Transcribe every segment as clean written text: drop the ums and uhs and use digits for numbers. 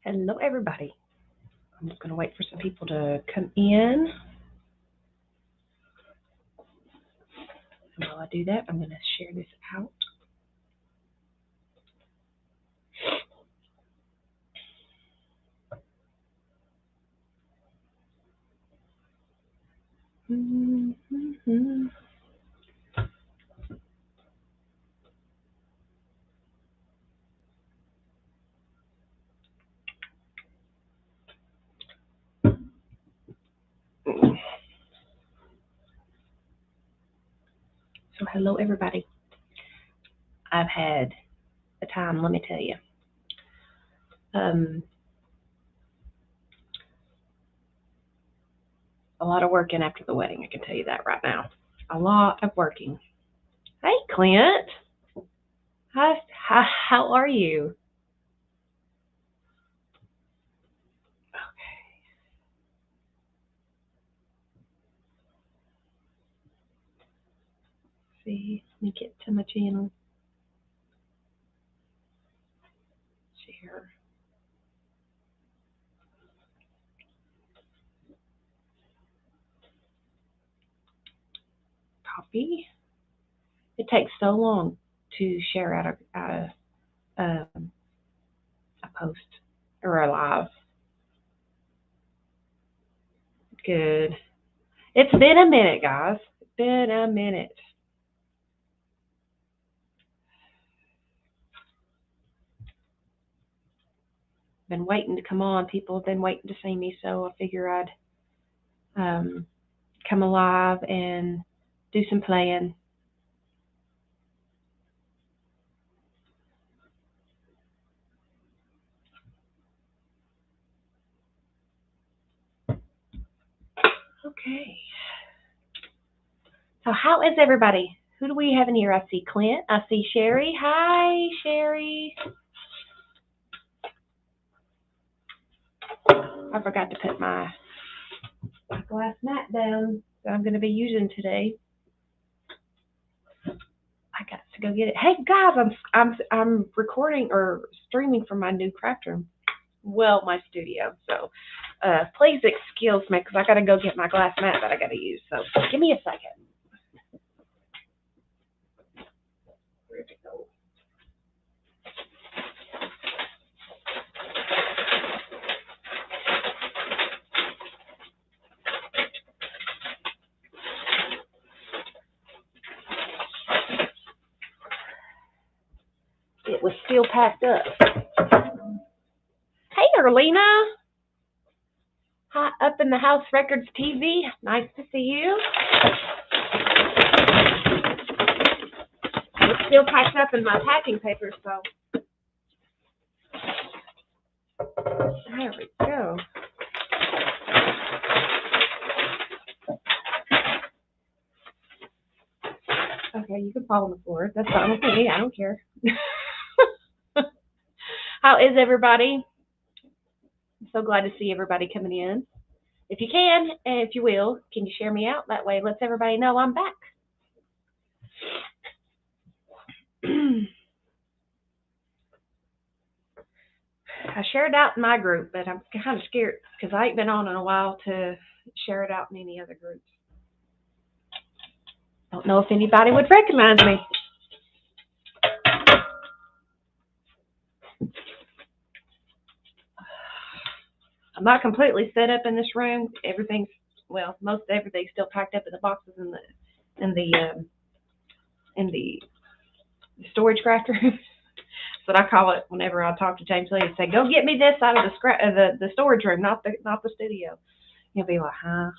Hello, everybody. I'm just going to wait for some people to come in. And while I do that, I'm going to share this out. So, hello, everybody. I've had a time, let me tell you. A lot of working after the wedding, I can tell you that right now. A lot of working. Hey, Clint. Hi, how are you? Okay. See, let me get to my channel. Share. Copy. It takes so long to share out a post or a live. Good. It's been a minute, guys. It's been a minute. Been waiting to come on. People have been waiting to see me, so I figure I'd come alive and do some playing. Okay. So how is everybody? Who do we have in here? I see Clint. I see Sherry. Hi, Sherry. I forgot to put my glass mat down that I'm going to be using today. I got to go get it. Hey guys, I'm recording or streaming from my new craft room. Well, my studio. So please excuse me because I got to go get my glass mat that I got to use. So give me a second. Where'd it go? It was still packed up. Hey, Erlina. Hi, Up in the House Records TV. Nice to see you. It's still packed up in my packing paper, so. There we go. Okay, you can fall on the floor. That's fine with me. I don't care. How is everybody? I'm so glad to see everybody coming in. If you can, and if you will, can you share me out? That way it lets everybody know I'm back. I shared out in my group, but I'm kind of scared because I ain't been on in a while to share it out in any other groups. Don't know if anybody would recognize me. I'm not completely set up in this room. Everything's, well, most everything's still packed up in the boxes in the storage craft room. That's what I call it whenever I talk to James Lee. I say, "Go get me this out of the storage room, not the studio." He'll be like, "Huh?"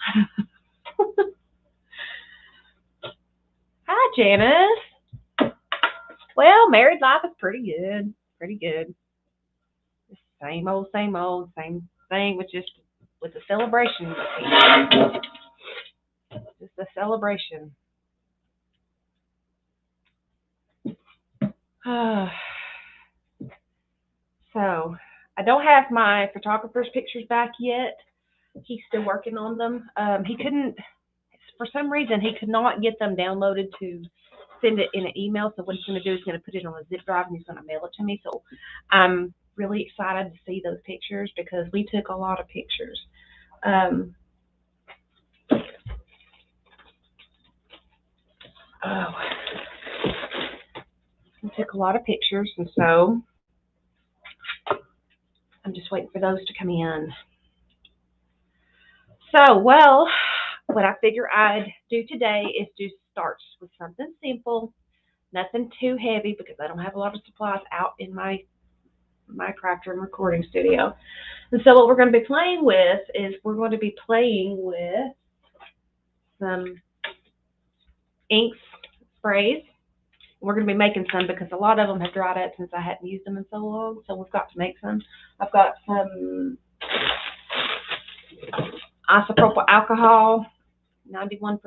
Hi, Janice. Well, married life is pretty good. Pretty good. Same old, same thing with a celebration. Just a celebration. So I don't have my photographer's pictures back yet. He's still working on them. He couldn't, for some reason, he could not get them downloaded to send it in an email. So what he's going to do is going to put it on a zip drive and he's going to mail it to me. So I'm really excited to see those pictures because we took a lot of pictures. We took a lot of pictures, and so I'm just waiting for those to come in. So, well, what I figure I'd do today is just start with something simple, nothing too heavy because I don't have a lot of supplies out in my crafter and recording studio. And so what we're going to be playing with is we're going to be playing with some inks, sprays. We're going to be making some because a lot of them have dried up since I hadn't used them in so long, so we've got to make some. I've got some isopropyl alcohol, 91%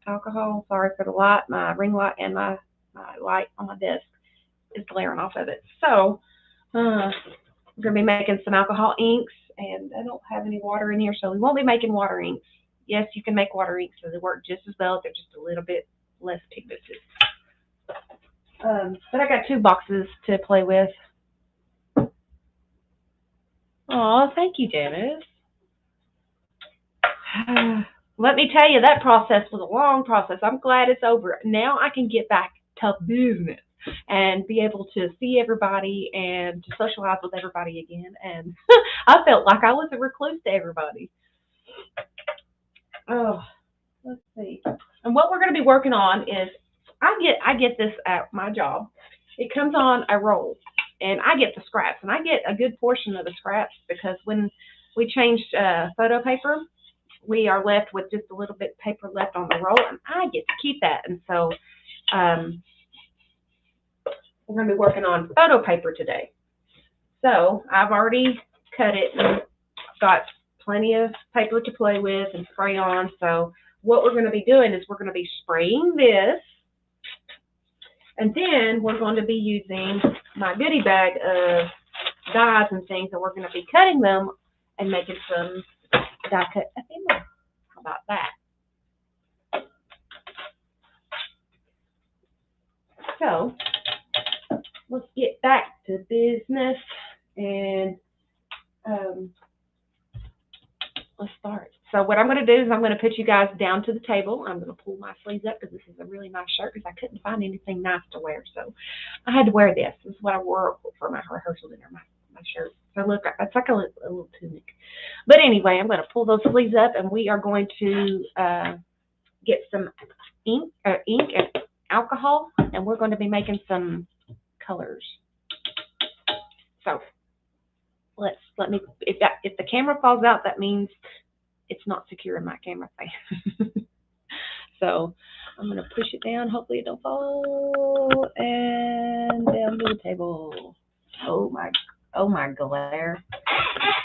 alcohol. Sorry for the light. My ring light and my light on my desk is glaring off of it. So we're going to be making some alcohol inks, and I don't have any water in here, so we won't be making water inks. Yes, you can make water inks, so they work just as well. They're just a little bit less pigmented. But I got 2 boxes to play with. Oh, thank you, Janice. Let me tell you, that process was a long process. I'm glad it's over. Now I can get back to business and be able to see everybody and to socialize with everybody again. And I felt like I was a recluse to everybody. Oh, let's see. And what we're going to be working on is I get this at my job. It comes on a roll, and I get the scraps, and I get a good portion of the scraps because when we changed photo paper, we are left with just a little bit of paper left on the roll, and I get to keep that. And so we're going to be working on photo paper today. So I've already cut it and got plenty of paper to play with and spray on. So what we're going to be doing is we're going to be spraying this, and then we're going to be using my goodie bag of dies and things, and we're going to be cutting them and making some die cut ephemera. How about that? So let's get back to business and let's start. So what I'm going to do is I'm going to put you guys down to the table. I'm going to pull my sleeves up because this is a really nice shirt because I couldn't find anything nice to wear. So I had to wear this. This is what I wore for my rehearsal dinner, my shirt. So look, it's like a little tunic. But anyway, I'm going to pull those sleeves up, and we are going to get some ink and alcohol, and we're going to be making some colors. So let me, if the camera falls out, that means it's not secure in my camera face. So I'm going to push it down. Hopefully it don't fall. And down to the table. Oh my glare.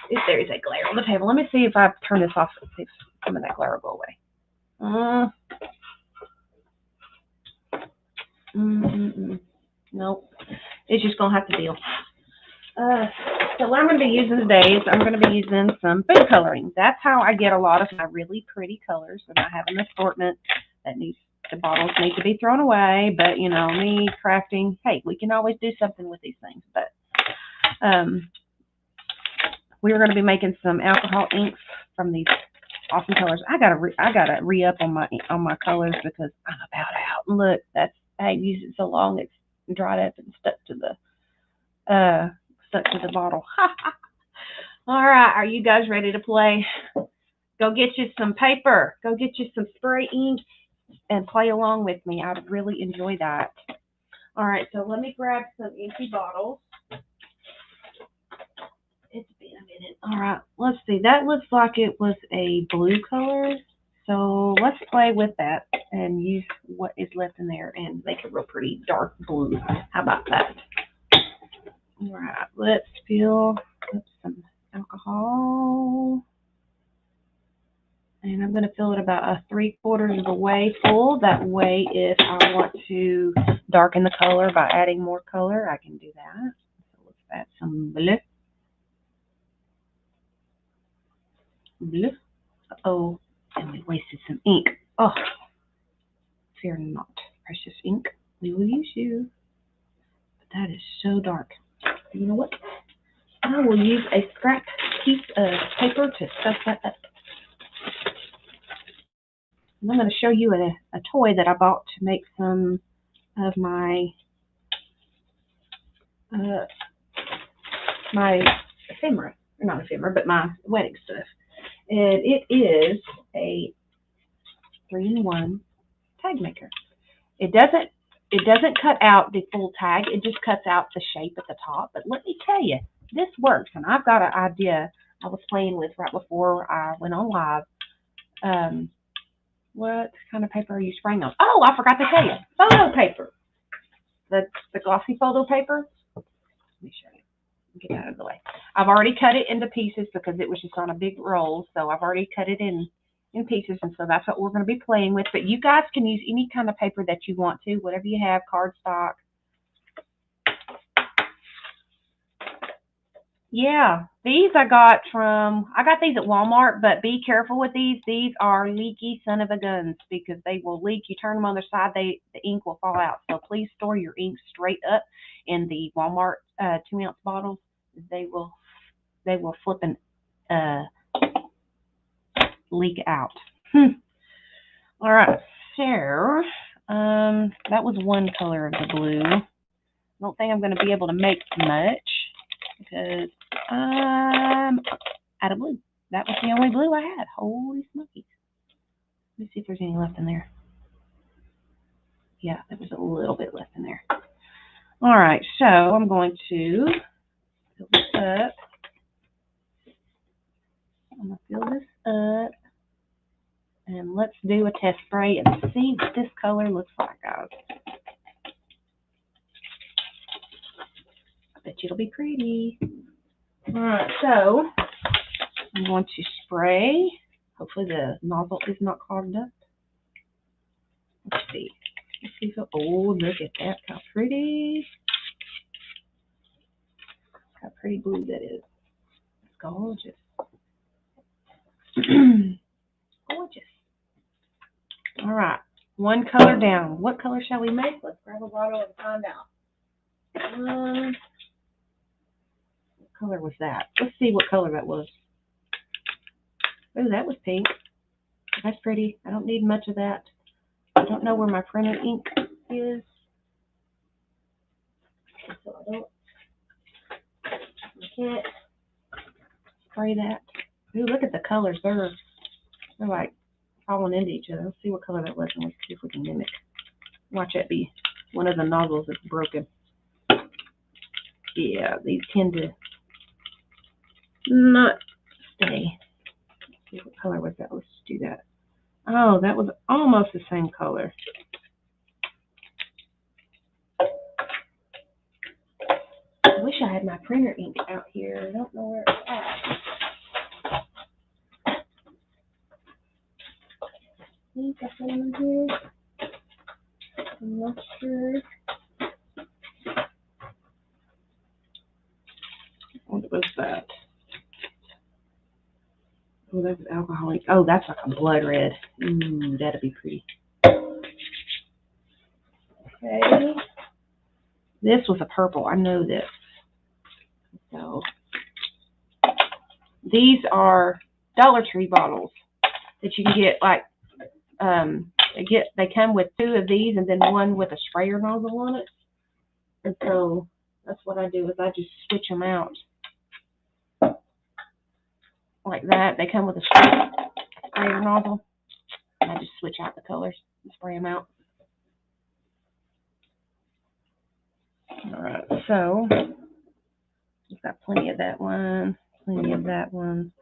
If there is a glare on the table. Let me see if I turn this off. See if some of that glare will go away. Nope. It's just going to have to deal. So what I'm going to be using today is I'm going to be using some food coloring. That's how I get a lot of my really pretty colors. And I have an assortment that the bottles need to be thrown away. But, you know, me crafting, hey, we can always do something with these things. But we're going to be making some alcohol inks from these awesome colors. I gotta re-up on my colors because I'm about out. And look, I've used it so long it's dried up and stuck to the bottle. All right, are you guys ready to play? Go get you some paper. Go get you some spray ink and play along with me. I'd really enjoy that. All right, so let me grab some empty bottles. It's been a minute. All right, let's see. That looks like it was a blue color. So let's play with that and use what is left in there and make a real pretty dark blue. How about that? All right, let's fill up some alcohol. And I'm going to fill it about 3/4 of the way full. That way, if I want to darken the color by adding more color, I can do that. So let's add some blue. Blue. Uh-oh, and we wasted some ink. Oh, fear not, precious ink. We will use you. But that is so dark. You know what? I will use a scrap piece of paper to stuff that up. And I'm going to show you a toy that I bought to make some of my my ephemera, or not ephemera, but my wedding stuff. And it is a 3-in-1 tag maker. It doesn't cut out the full tag. It just cuts out the shape at the top. But let me tell you, this works. And I've got an idea I was playing with right before I went on live. What kind of paper are you spraying on? Oh, I forgot to tell you. Photo paper. The glossy photo paper. Let me show you. Get out of the way. I've already cut it into pieces because it was just on a big roll. So I've already cut it in pieces, and so that's what we're going to be playing with. But you guys can use any kind of paper that you want to, whatever you have, cardstock. Yeah, these I got these at Walmart, but be careful with these. These are leaky son of a guns because they will leak. You turn them on their side, the ink will fall out. So please store your ink straight up in the Walmart 2-ounce bottles. They will flip and leak out. All right, so that was one color of the blue. I don't think I'm going to be able to make much because I'm out of blue. That was the only blue I had. Holy smokies. Let me see if there's any left in there. Yeah, there was a little bit left in there. All right, so I'm going to fill this up. I'm going to fill this up. And let's do a test spray and see what this color looks like, guys. I bet you it'll be pretty. All right, so I'm going to spray. Hopefully the nozzle is not clogged up. Let's see. Let's see if oh, look at that. How pretty. How pretty blue that is. It's gorgeous. Gorgeous. All right. One color down. What color shall we make? Let's grab a bottle and find out. What color was that? Let's see what color that was. Oh, that was pink. That's pretty. I don't need much of that. I don't know where my printer ink is. So I can't spray that. Ooh, look at the colors. They're like falling into each other. Let's see what color that was and let's see if we can mimic. Watch that be one of the nozzles that's broken. Yeah, these tend to not stay. Let's see what color was that. Let's do that. Oh, that was almost the same color. I wish I had my printer ink out here. I don't know where it's at. I think I put it in here. I'm not sure. What was that? Oh, that was alcohol ink. Oh, that's like a blood red. Ooh, that'd be pretty. Okay. This was a purple. I know this. So these are Dollar Tree bottles that you can get. Like they come with 2 of these and then one with a sprayer nozzle on it. And so that's what I do is I just switch them out like that. They come with a sprayer nozzle, and I just switch out the colors and spray them out. All right, so we've got plenty of that one, plenty of that one.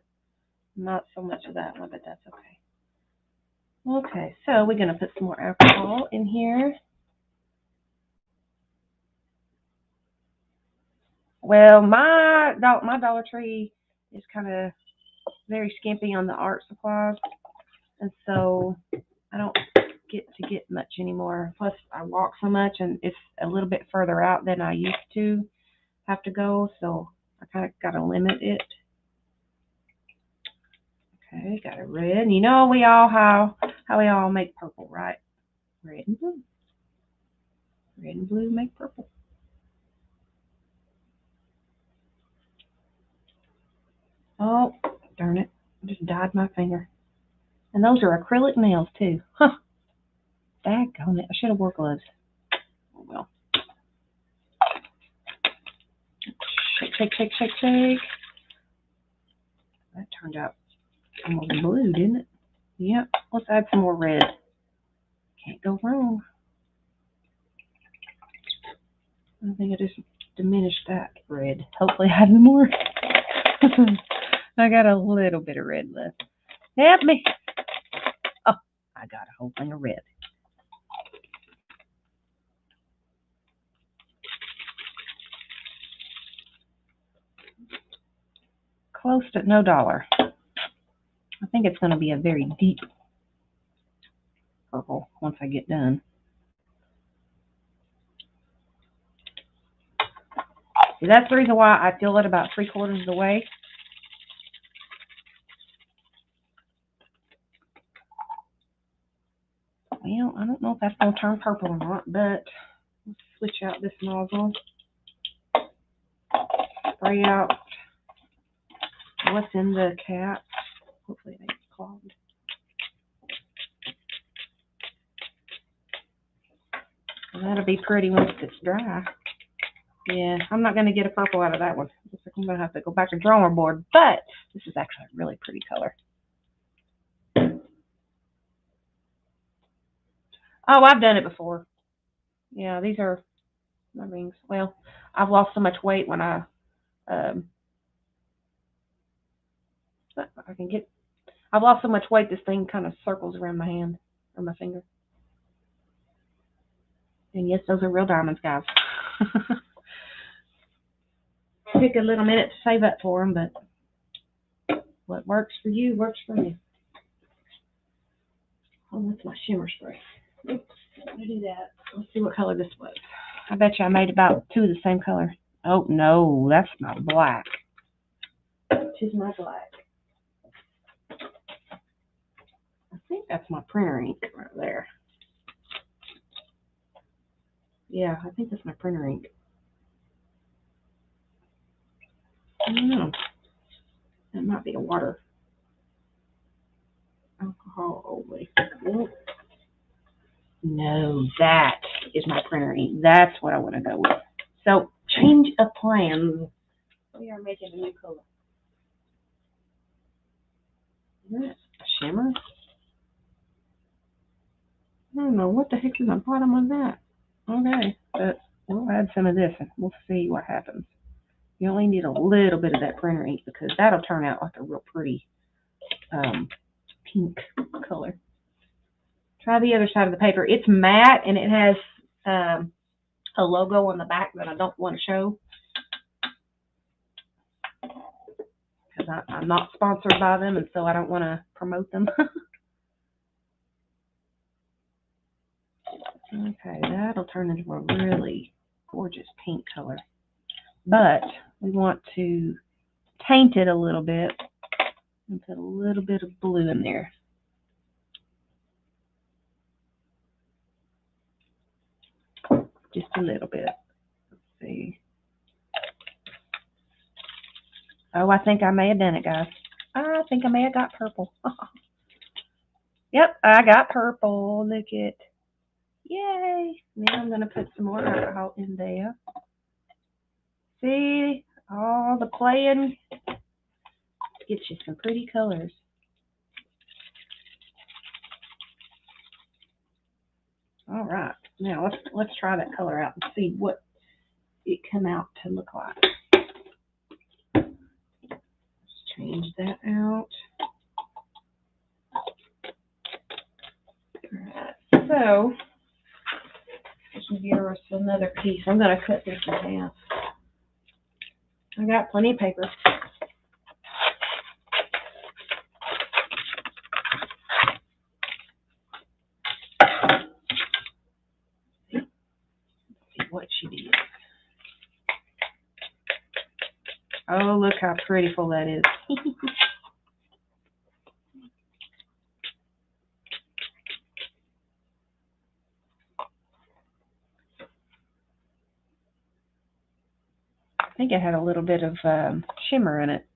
Not so much of that one, but that's okay. Okay, so we're going to put some more alcohol in here. Well, my Dollar Tree is kind of very skimpy on the art supplies, and so I don't get much anymore. Plus, I walk so much, and it's a little bit further out than I used to have to go, so I kind of got to limit it. Okay, got a red. And you know how we all make purple, right? Red and blue. Red and blue make purple. Oh, darn it. I just dyed my finger. And those are acrylic nails, too. Huh. Daggone it. I should have wore gloves. Oh, well. Shake, shake, shake, shake, shake. That turned out almost blue, didn't it? Yep. Let's add some more red. Can't go wrong. I think I just diminished that red. Hopefully I have more. I got a little bit of red left. Help me. Oh, I got a whole thing of red. Close to no dollar. I think it's going to be a very deep purple once I get done. See, that's the reason why I fill it about 3/4 of the way. Well, I don't know if that's going to turn purple or not, but let's switch out this nozzle. Spray out what's in the cap. Hopefully it ain't clogged. And that'll be pretty once it's dry. Yeah, I'm not going to get a purple out of that one. Looks like I'm going to have to go back to drawing board, but this is actually a really pretty color. Oh, I've done it before. Yeah, these are my rings. Well, I've lost so much weight when I I've lost so much weight this thing kind of circles around my hand or my finger. And yes, those are real diamonds, guys. Took a little minute to save up for them, but what works for you works for me. Oh, that's my shimmer spray. Oops, let me do that. Let's see what color this was. I bet you I made about 2 of the same color. Oh, no, that's my black. Which is my black? I think that's my printer ink right there. Yeah, I think that's my printer ink. I don't know. That might be a water. Alcohol only. No, that is my printer ink. That's what I want to go with. So, change of plans. We are making a new color. Is that a shimmer? I don't know what the heck is on the bottom of that. Okay, but we'll add some of this and we'll see what happens. You only need a little bit of that printer ink because that'll turn out like a real pretty pink color. Try the other side of the paper. It's matte and it has a logo on the back that I don't want to show because I'm not sponsored by them and so I don't want to promote them. Okay, that'll turn into a really gorgeous pink color. But we want to taint it a little bit and put a little bit of blue in there. Just a little bit. Let's see. Oh, I think I may have done it, guys. I think I may have got purple. Yep, I got purple. Look it. Yay. Now I'm going to put some more alcohol in there. See? All the playing gets you some pretty colors. All right. Now let's try that color out and see what it come out to look like. Let's change that out. Alright, so let's give us another piece. I'm going to cut this in half. I got plenty of paper. Let's see what she did. Oh, look how prettiful that is. I think it had a little bit of shimmer in it.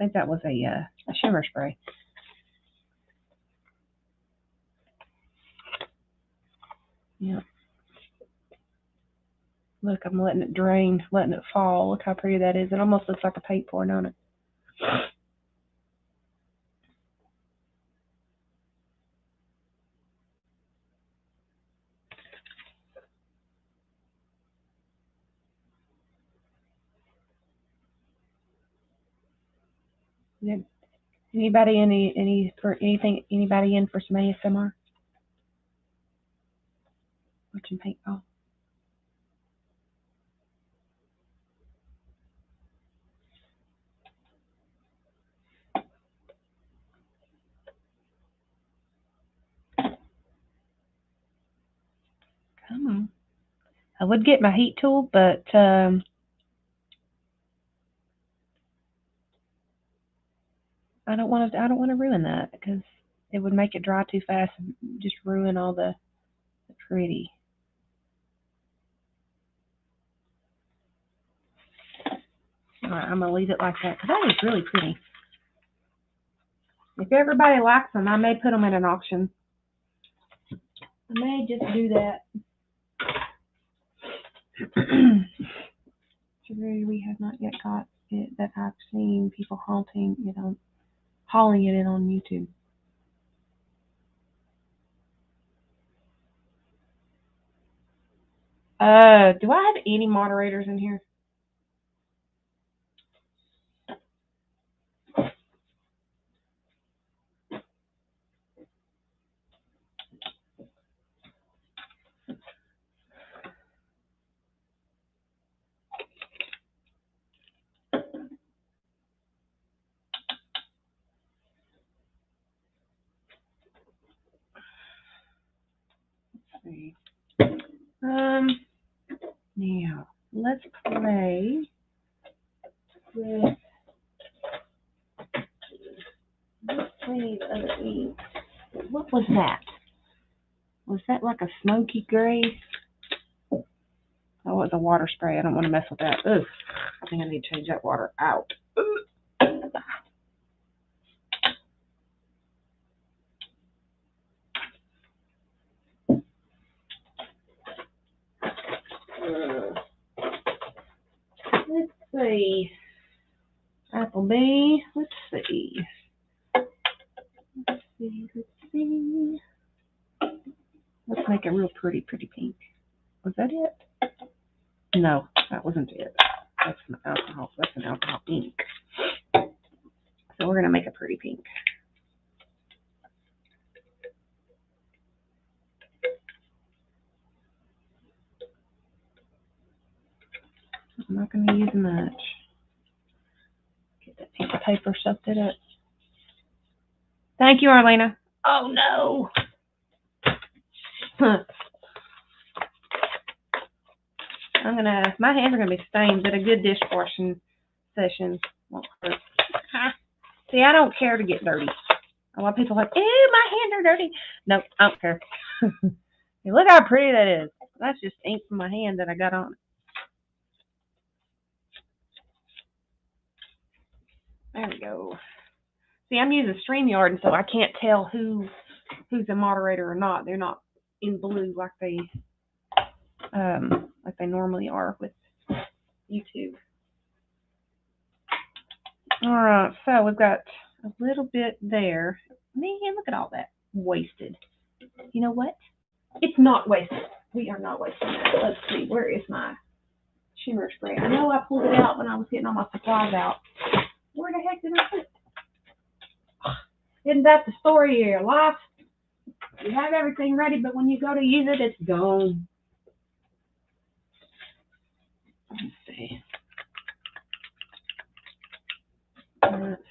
think that was a shimmer spray. Yeah. Look, I'm letting it drain, letting it fall. Look how pretty that is. It almost looks like a paint pouring on it. Yeah. Anybody anybody in for some ASMR? Watching paintball. Come on. I would get my heat tool, but I don't want to ruin that because it would make it dry too fast and just ruin all the pretty. All right, I'm gonna leave it like that because that is really pretty. If everybody likes them, I may put them in an auction. I may just do that. We have not yet got it that I've seen people hauling it in on YouTube. Do I have any moderators in here? Let's see. Now let's play with. Let's play the other ink. What was that? Was that like a smoky gray? Oh, it was a water spray. I don't want to mess with that. Ugh. I think I need to change that water out. Let's see. Applebee. Let's see. Let's make a real pretty pink. Was that it? No, that wasn't it. That's an alcohol. That's an alcohol ink. So we're gonna make a pretty pink. I'm not gonna use much. Get that piece of paper soaked it up. Thank you, Arlena. Oh no. My hands are gonna be stained, but a good dishwashing session won't hurt. See, I don't care to get dirty. A lot of people are like, ew, my hands are dirty. Nope, I don't care. Hey, look how pretty that is. That's just ink from my hand that I got on it. There we go. See, I'm using StreamYard, and so I can't tell who's a moderator or not. They're not in blue like they normally are with YouTube. All right, so we've got a little bit there. Man, look at all that wasted. You know what? It's not wasted. We are not wasting that. Let's see, where is my shimmer spray? I know I pulled it out when I was getting all my supplies out. Where the heck did I put it? Isn't that the story of your life? You have everything ready, but when you go to use it, it's gone. Let's see.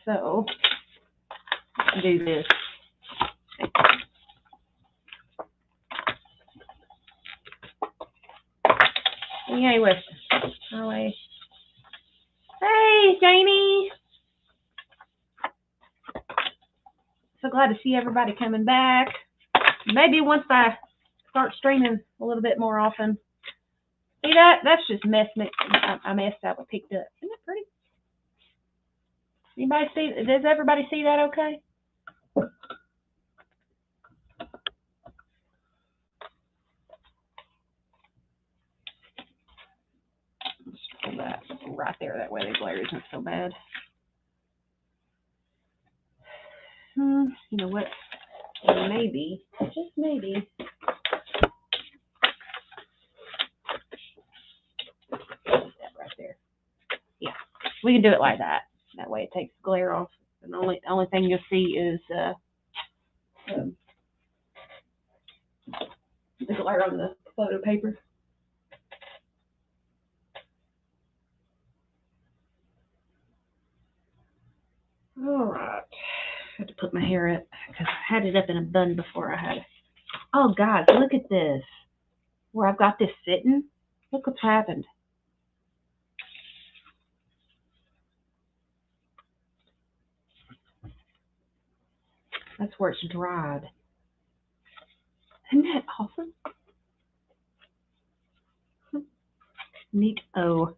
So, let's do this. Yay, West. Hey, Jamie. So glad to see everybody coming back. Maybe once I start streaming a little bit more often. See that? That's just I messed up. I picked up. Isn't that pretty? Anybody see? Does everybody see that okay? Just pull that right there. That way the glare isn't so bad. You know what? Maybe, just maybe. That right there. Yeah, we can do it like that. That way it takes the glare off. And the only thing you'll see is the glare on the photo paper. All right. I had to put my hair up because I had it up in a bun before I had it. Oh, guys, look at this. Where I've got this sitting. Look what's happened. That's where it's dried. Isn't that awesome? Neat. Oh.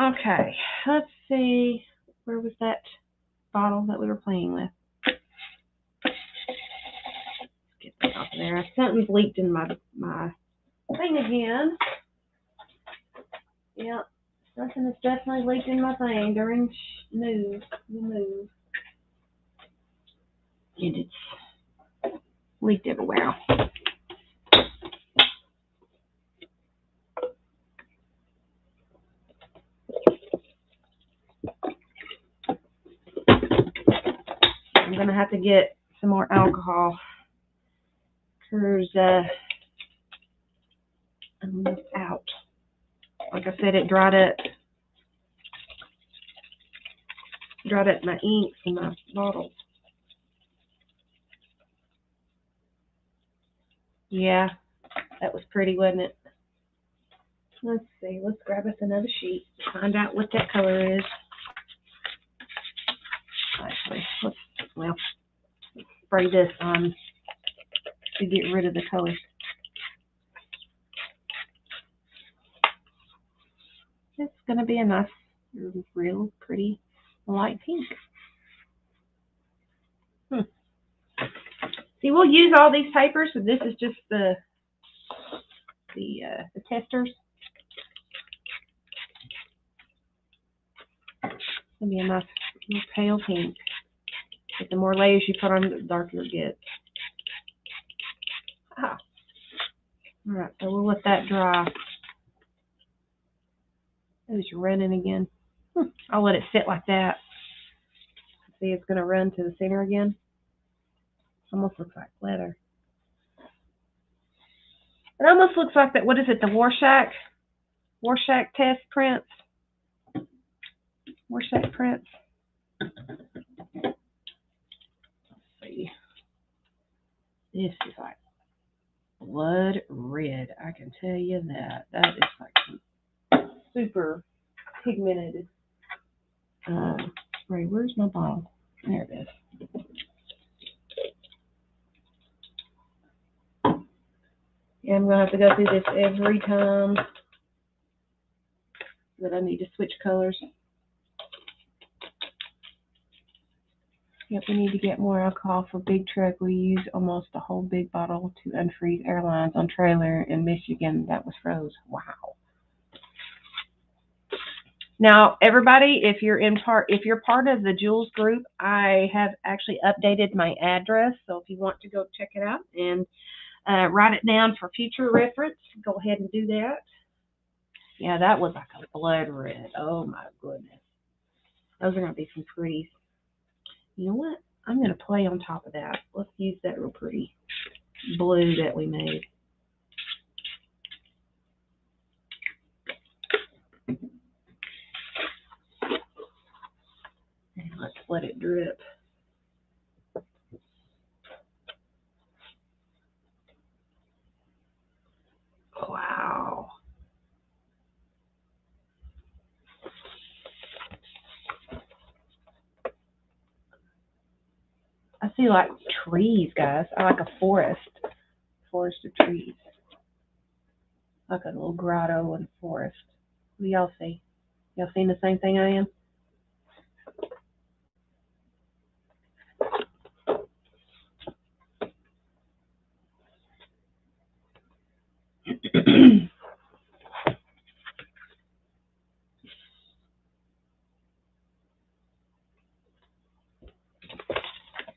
Okay, let's see. Where was that bottle that we were playing with? Get that off of there. Something's leaked in my thing again. Yep. Something has definitely leaked in my thing during the move. And it's leaked everywhere. I'm going to have to get some more alcohol. Because I'm out. Like I said, it dried up my inks and my bottles. Yeah, that was pretty, wasn't it? Let's see. Let's grab us another sheet. Find out what that color is. Actually, let's spray this on to get rid of the color. It's going to be a nice, real pretty light pink. See, we'll use all these papers. So this is just the testers. It's going to be a nice pale pink. But the more layers you put on, the darker it gets. All right, so we'll let that dry. It's running again. I'll let it sit like that. See, it's going to run to the center again. Almost looks like leather. It almost looks like that. What is it? The Rorschach test prints. Rorschach prints. Let's see. This is like blood red. I can tell you that. That is like super pigmented spray. Where's my bottle? There it is. Yeah, I'm going to have to go through this every time that I need to switch colors. Yep, we need to get more alcohol for big truck. We use almost a whole big bottle to unfreeze airlines on trailer in Michigan that was froze. Wow. Now, everybody, if you're part of the Jules group, I have actually updated my address. So if you want to go check it out and write it down for future reference, go ahead and do that. Yeah, that was like a blood red. Oh my goodness. Those are going to be some pretties. You know what? I'm going to play on top of that. Let's use that real pretty blue that we made. And let's let it drip. Wow. I see like trees, guys. I like a forest of trees. Like a little grotto and forest. What do y'all see? Y'all seeing the same thing I am?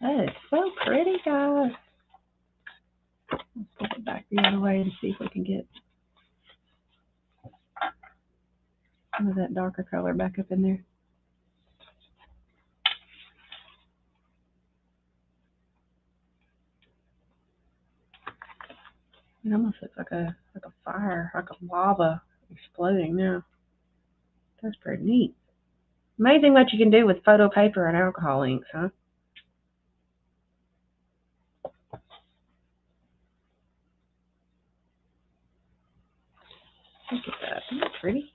That is so pretty, guys. Let's flip it back the other way to see if we can get some of that darker color back up in there. It almost looks like a fire, like a lava exploding now. That's pretty neat. Amazing what you can do with photo paper and alcohol inks, huh? Look at that. Isn't that pretty?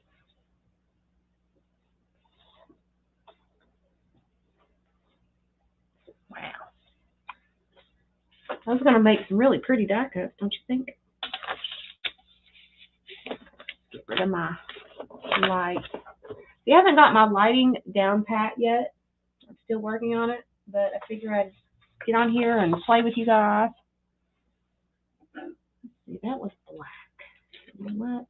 Wow. I was going to make some really pretty die cuts, don't you think? Get rid of my light. I haven't got my lighting down pat yet. I'm still working on it, but I figure I'd get on here and play with you guys. Let's see, that was black. You know what?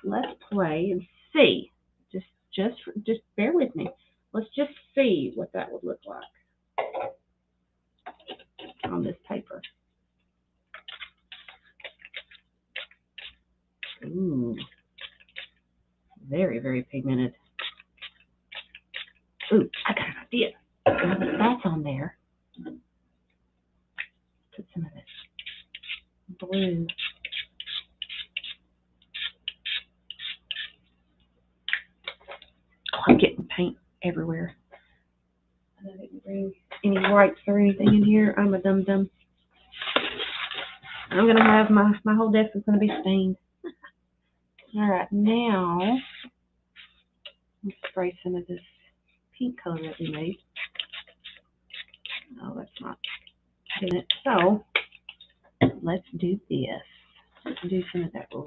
Let's play and see. Just bear with me. Let's just see what that would look like on this paper. Ooh, very, very pigmented. Ooh, I got an idea. Now that that's on there, put some of this blue. Oh, I'm getting paint everywhere. I didn't bring any whites or anything in here. I'm a dum-dum. I'm going to have my whole desk is going to be stained. All right, now let's spray some of this pink color that we made. Oh, that's not getting it. So let's do this. Let's do some of that red.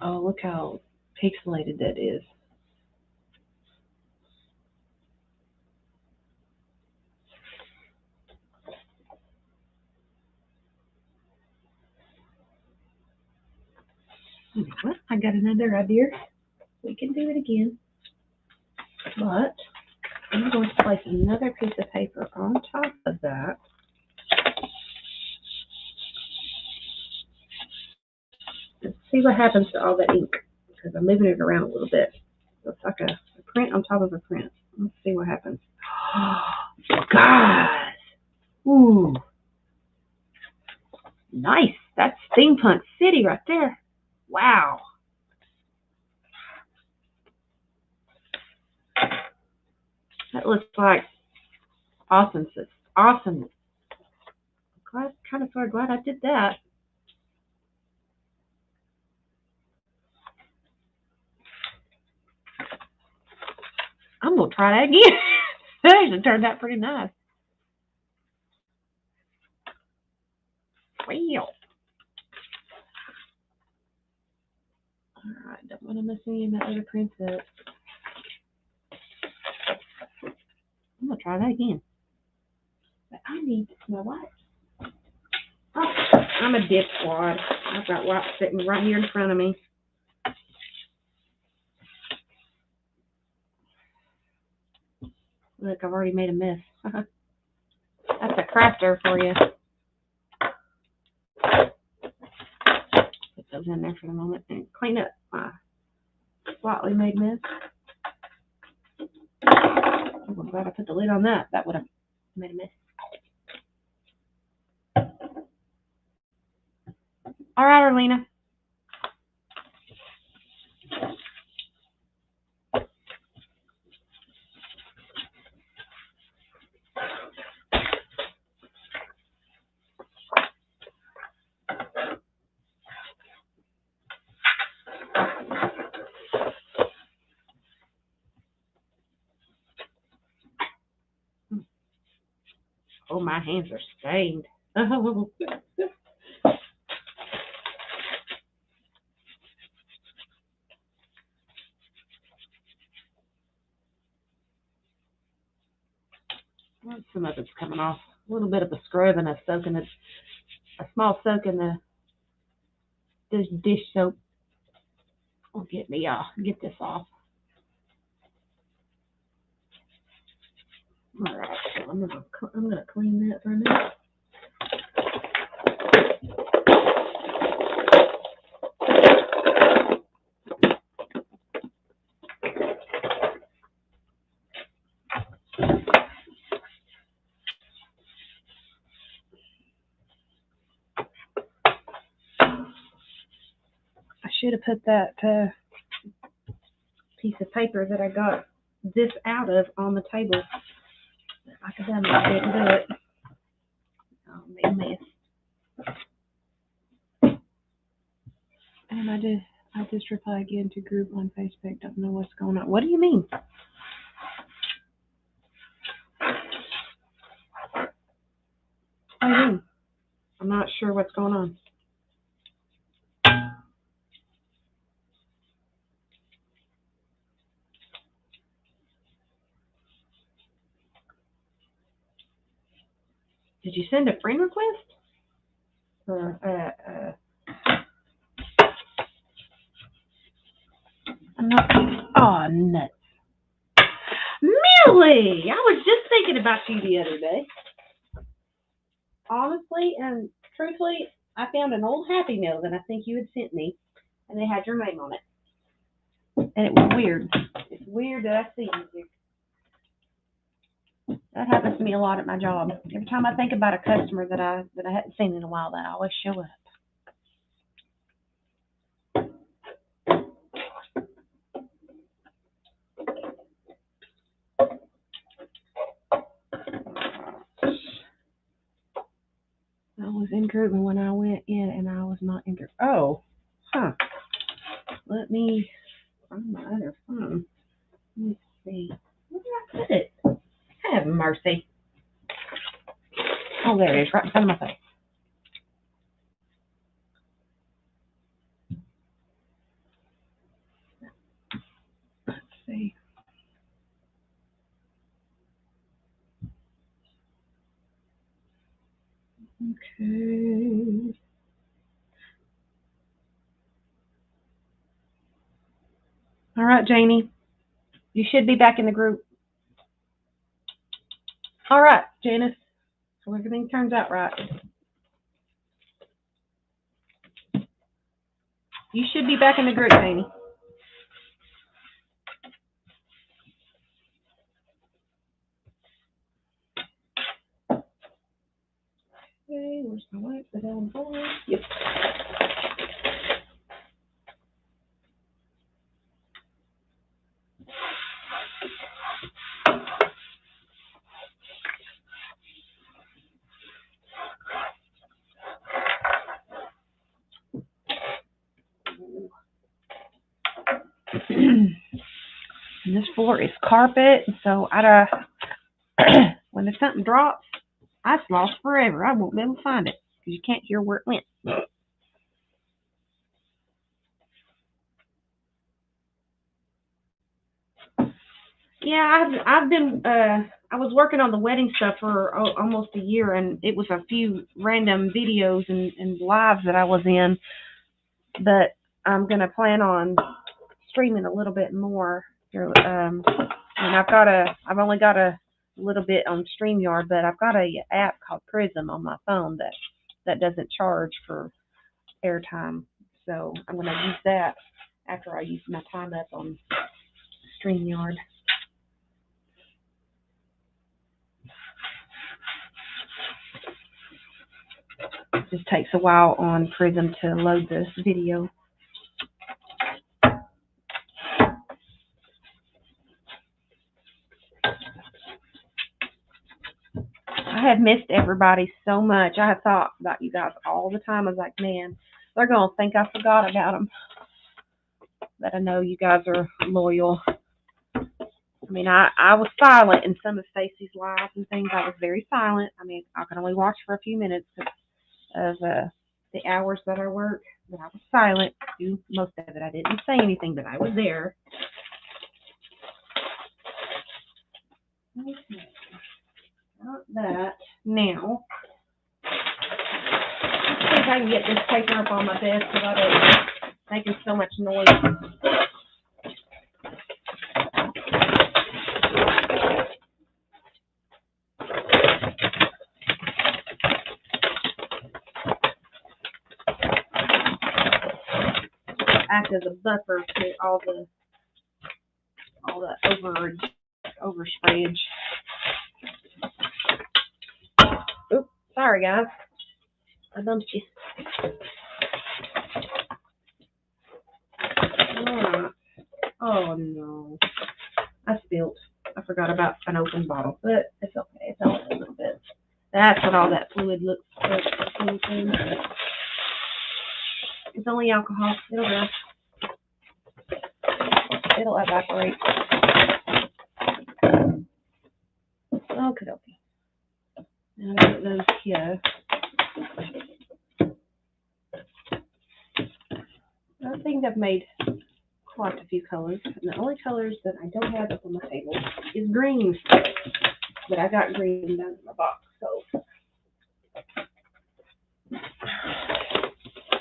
Oh, look how pixelated that is. Well, I got another idea. We can do it again. But I'm going to place another piece of paper on top of that. Let's see what happens to all the ink, because I'm moving it around a little bit. Looks like a print on top of a print. Let's see what happens. Guys! Ooh. Nice. That's Steampunk City right there. Wow. That looks like awesome. Awesome. I'm kind of sort of glad I did that. I'm going to try that again. That actually turned out pretty nice. Wow. Alright, don't want to mess any of my other prints up. I'm going to try that again. But I need my wipes. Oh, I'm a dipwad. I've got wipes sitting right here in front of me. Look, I've already made a mess. That's a crafter for you. Put those in there for the moment and clean up my slightly made mess. I'm glad I put the lid on that. That would have made a mess. All right, Arlena. Oh, my hands are stained. Oh. Some of it's coming off. A little bit of a scrub and a soaking it a small soak in this dish soap will get this off. All right, so I'm gonna clean that for a minute. I should have put that piece of paper that I got this out of on the table. I didn't do it. Oh, made a mess. And I just replied again to group on Facebook. Don't know what's going on. What do you mean? What do you mean? I'm not sure what's going on. Did you send a friend request? Or I'm not. Oh, nuts. Millie! I was just thinking about you the other day. Honestly and truthfully, I found an old Happy Meal that I think you had sent me, and they had your name on it. And it was weird. It's weird that I see you here. That happens to me a lot at my job. Every time I think about a customer that I hadn't seen in a while, that I always show up. I was in group when I went in, and I was not in group. Oh, huh. Let me find my other phone. Let me see. Where did I put it? Have mercy. Oh, there it is, right in front of my face. Let's see. Okay. All right, Janie. You should be back in the group. All right, Janice. So everything turns out right. You should be back in the group, Janie. Okay, where's my wife? The down board. Yep. And this floor is carpet, so when there's something drops, it's lost forever. I won't be able to find it because you can't hear where it went. Yeah, I've been I was working on the wedding stuff for almost a year, and it was a few random videos and lives that I was in, but I'm gonna plan on streaming a little bit more. And I've only got a little bit on StreamYard, but I've got a app called Prism on my phone that doesn't charge for airtime, so I'm gonna use that after I use my time up on StreamYard. It just takes a while on Prism to load this video. I have missed everybody so much. I have thought about you guys all the time. I was like, man, they're going to think I forgot about them. But I know you guys are loyal. I mean, I was silent in some of Stacy's lives and things. I was very silent. I mean, I could only watch for a few minutes of the hours that I work. But I was silent through most of it. I didn't say anything, but I was there. Okay. Got that. Now, I can get this paper up on my desk without it making so much noise. Act as a buffer to all the oversprayage. Oops, sorry guys. I bumped you. Oh no. I spilled. I forgot about an open bottle, but it's okay. It's only a little bit. That's what all that fluid looks like. It's only alcohol. It'll go. It'll evaporate. Okay, okay. Now I get those here. I think I've made quite a few colors. And the only colors that I don't have up on my table is green. But I got green down in my box, so.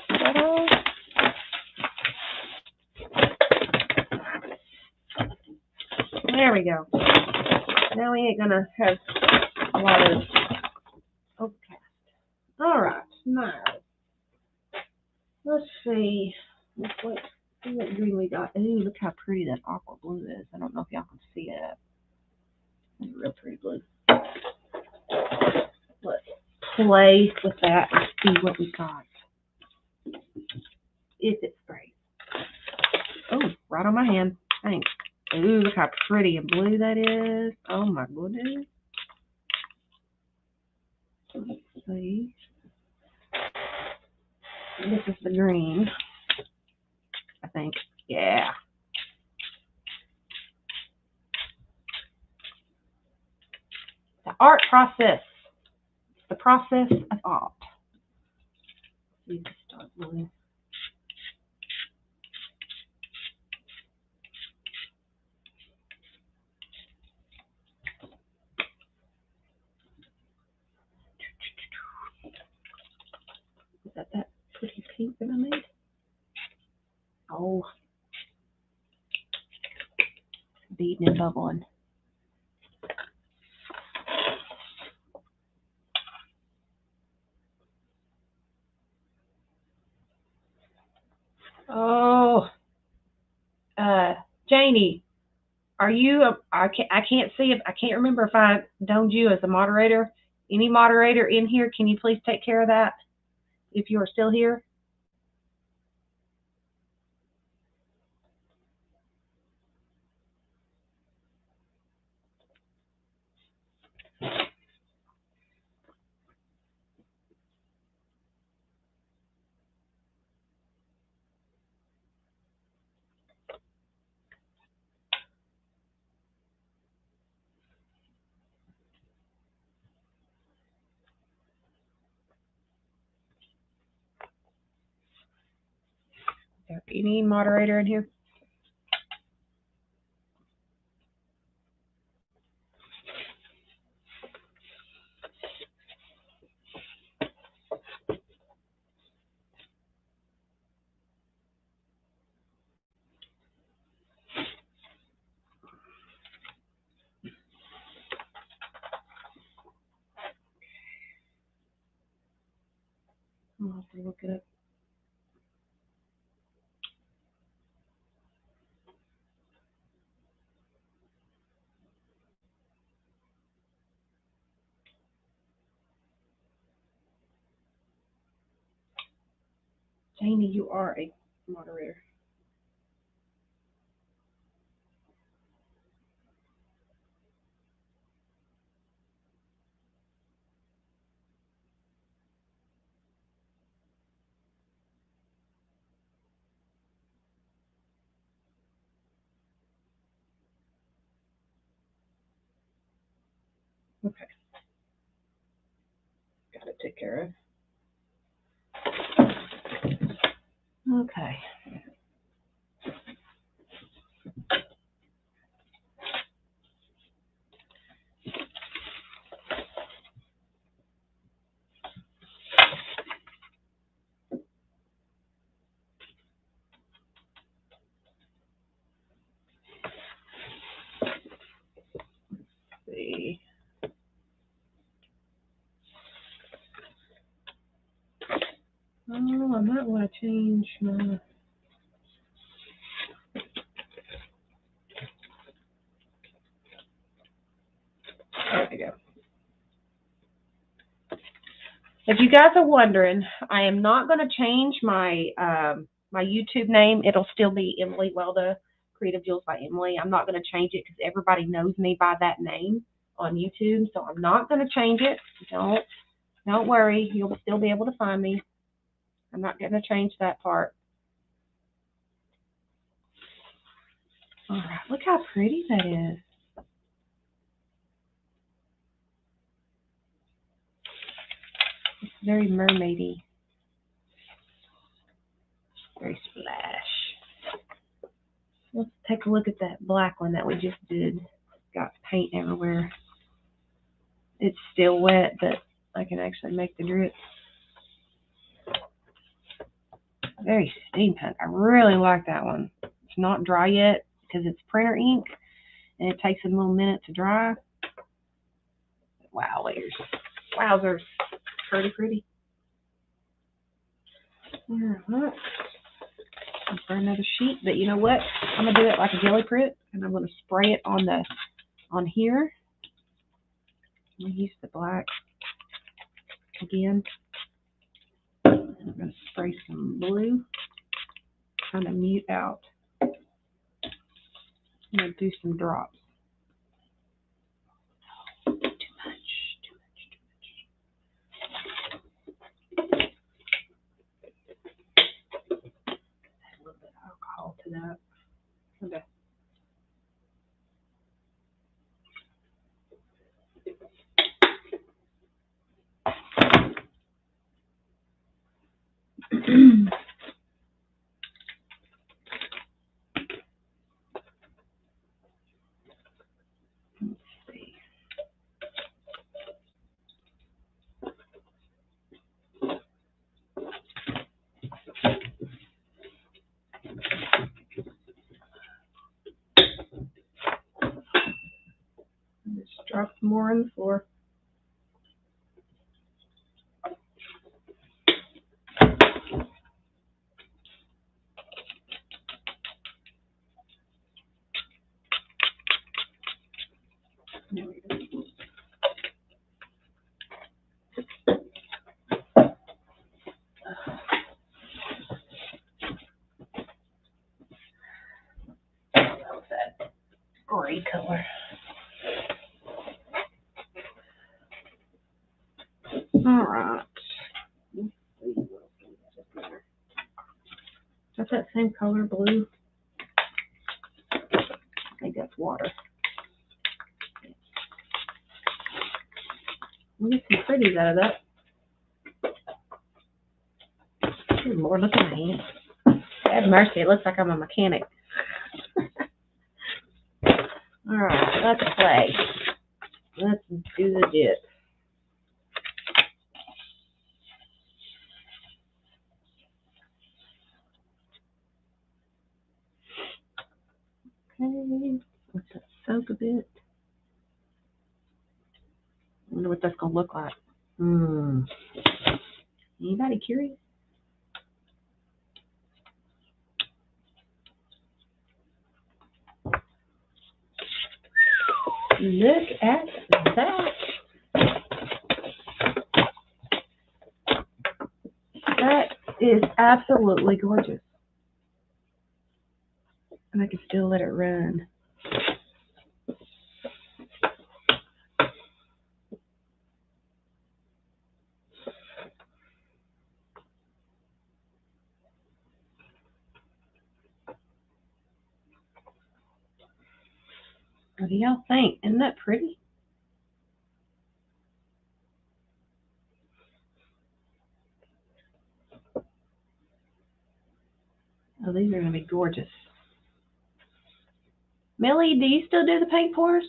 Ta-da. There we go. Now we ain't gonna have a lot of overcast. Alright, now let's see. See what green we got. Ooh, look how pretty that aqua blue is. I don't know if y'all can see it. It's real pretty blue. Let's play with that and see what we got. If it's great. Oh, right on my hand. Thanks. Ooh, look how pretty and blue that is. Oh my goodness. Let's see. This is the green, I think. Yeah. The art process. The process of art. Let's see if it starts blowing. Is that pretty pink that I made? Oh. Beating and bubbling. Oh. Janie, are you, I can't see if, I can't remember if I doned you as a moderator. Any moderator in here, can you please take care of that if you are still here? Is there any moderator in here? I'll have to look it up. Janie, you are a moderator. Okay. Got to take care of. Okay. might want to change my... There we go. If you guys are wondering, I am not going to change my my YouTube name. It'll still be Emily Welda-Creative Jewels by Emily. I'm not going to change it because everybody knows me by that name on YouTube, so I'm not going to change it. Don't worry, you'll still be able to find me. I'm not going to change that part. All right, look how pretty that is. It's very mermaidy. Very splash. Let's take a look at that black one that we just did. Got paint everywhere. It's still wet, but I can actually make the drip. Very steampunk. I really like that one. It's not dry yet because it's printer ink and it takes a little minute to dry. Wowzers. Pretty, pretty. Alright. For another sheet, but you know what? I'm gonna do it like a jelly print, and I'm gonna spray it on here. I'm gonna use the black again. And I'm gonna spray some blue, kind of mute out. I'm gonna do some drops. Too much. Add a little bit of alcohol to that. Okay. Let's see. Just drop some more on the floor. There we go. That gray color. All right. Let's see what else we got there. Is that same color, blue? I think that's water. We'll get some pretties out of that. Good Lord, look at my hand. Have mercy, it looks like I'm a mechanic. All right, let's play. Let's do the dip. Okay, let's just soak a bit. I wonder what that's gonna look like. Anybody curious? Look at that. That is absolutely gorgeous. And I can still let it run. What do y'all think? Isn't that pretty? Oh, these are going to be gorgeous. Millie, do you still do the paint pours?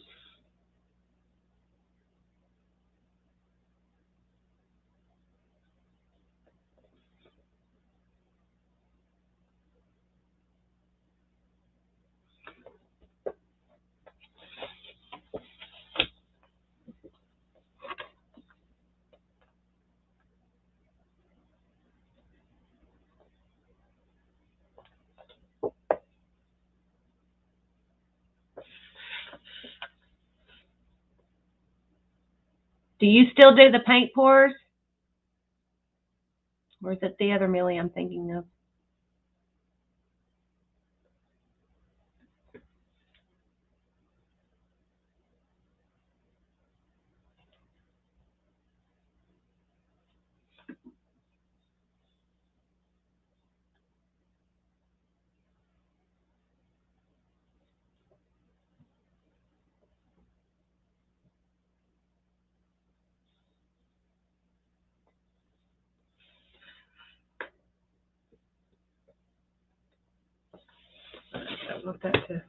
Do you still do the paint pours? Or is it the other Millie I'm thinking of? I don't want that to...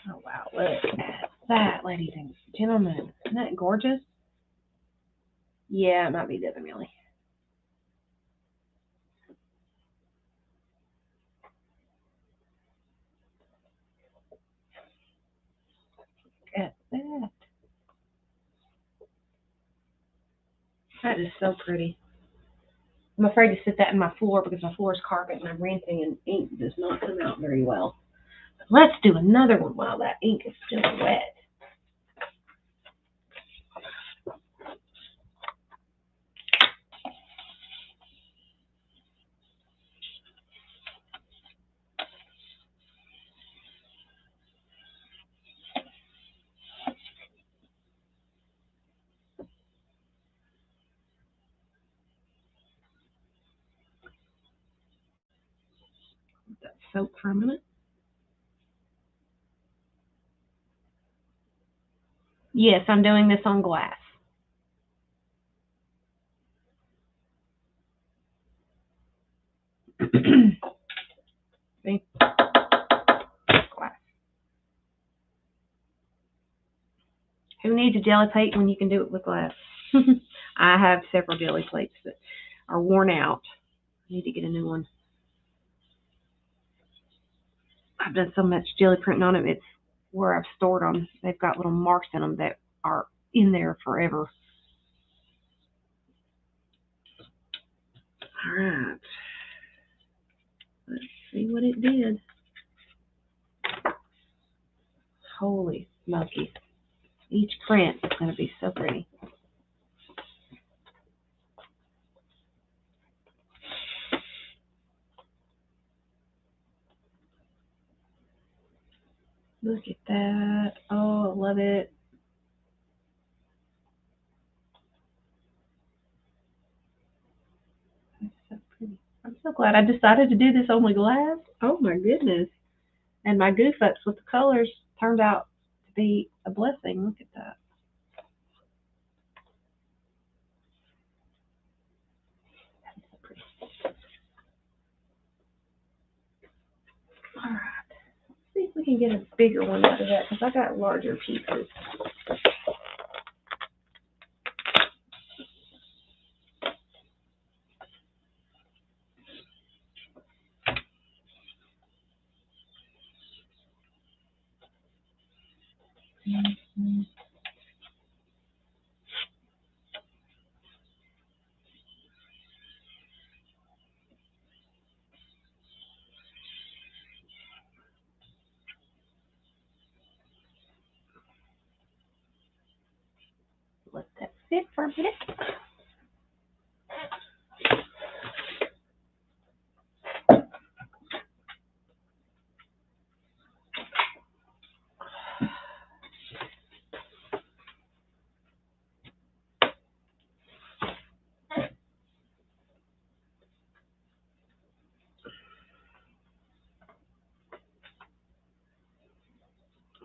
Oh, wow. Look at that, ladies and gentlemen. Isn't that gorgeous? Yeah, it might be the other Millie. Look at that. That is so pretty. I'm afraid to sit that in my floor because my floor is carpet and I'm rinsing and ink does not come out very well. But let's do another one while that ink is still wet. Let that soak for a minute. Yes, I'm doing this on glass. See? Glass. Who needs a jelly plate when you can do it with glass? I have several jelly plates that are worn out. I need to get a new one. I've done so much jelly printing on them. It's where I've stored them. They've got little marks in them that are in there forever. All right. Let's see what it did. Holy smoky. Each print is going to be so pretty. Look at that. Oh, I love it. That's so pretty. I'm so glad I decided to do this on my glass. Oh my goodness. And my goof ups with the colors turned out to be a blessing. Look at that. That's so pretty. All right. Let's see if we can get a bigger one out of that because I got larger pieces. Mm-hmm. Let that sit for a minute.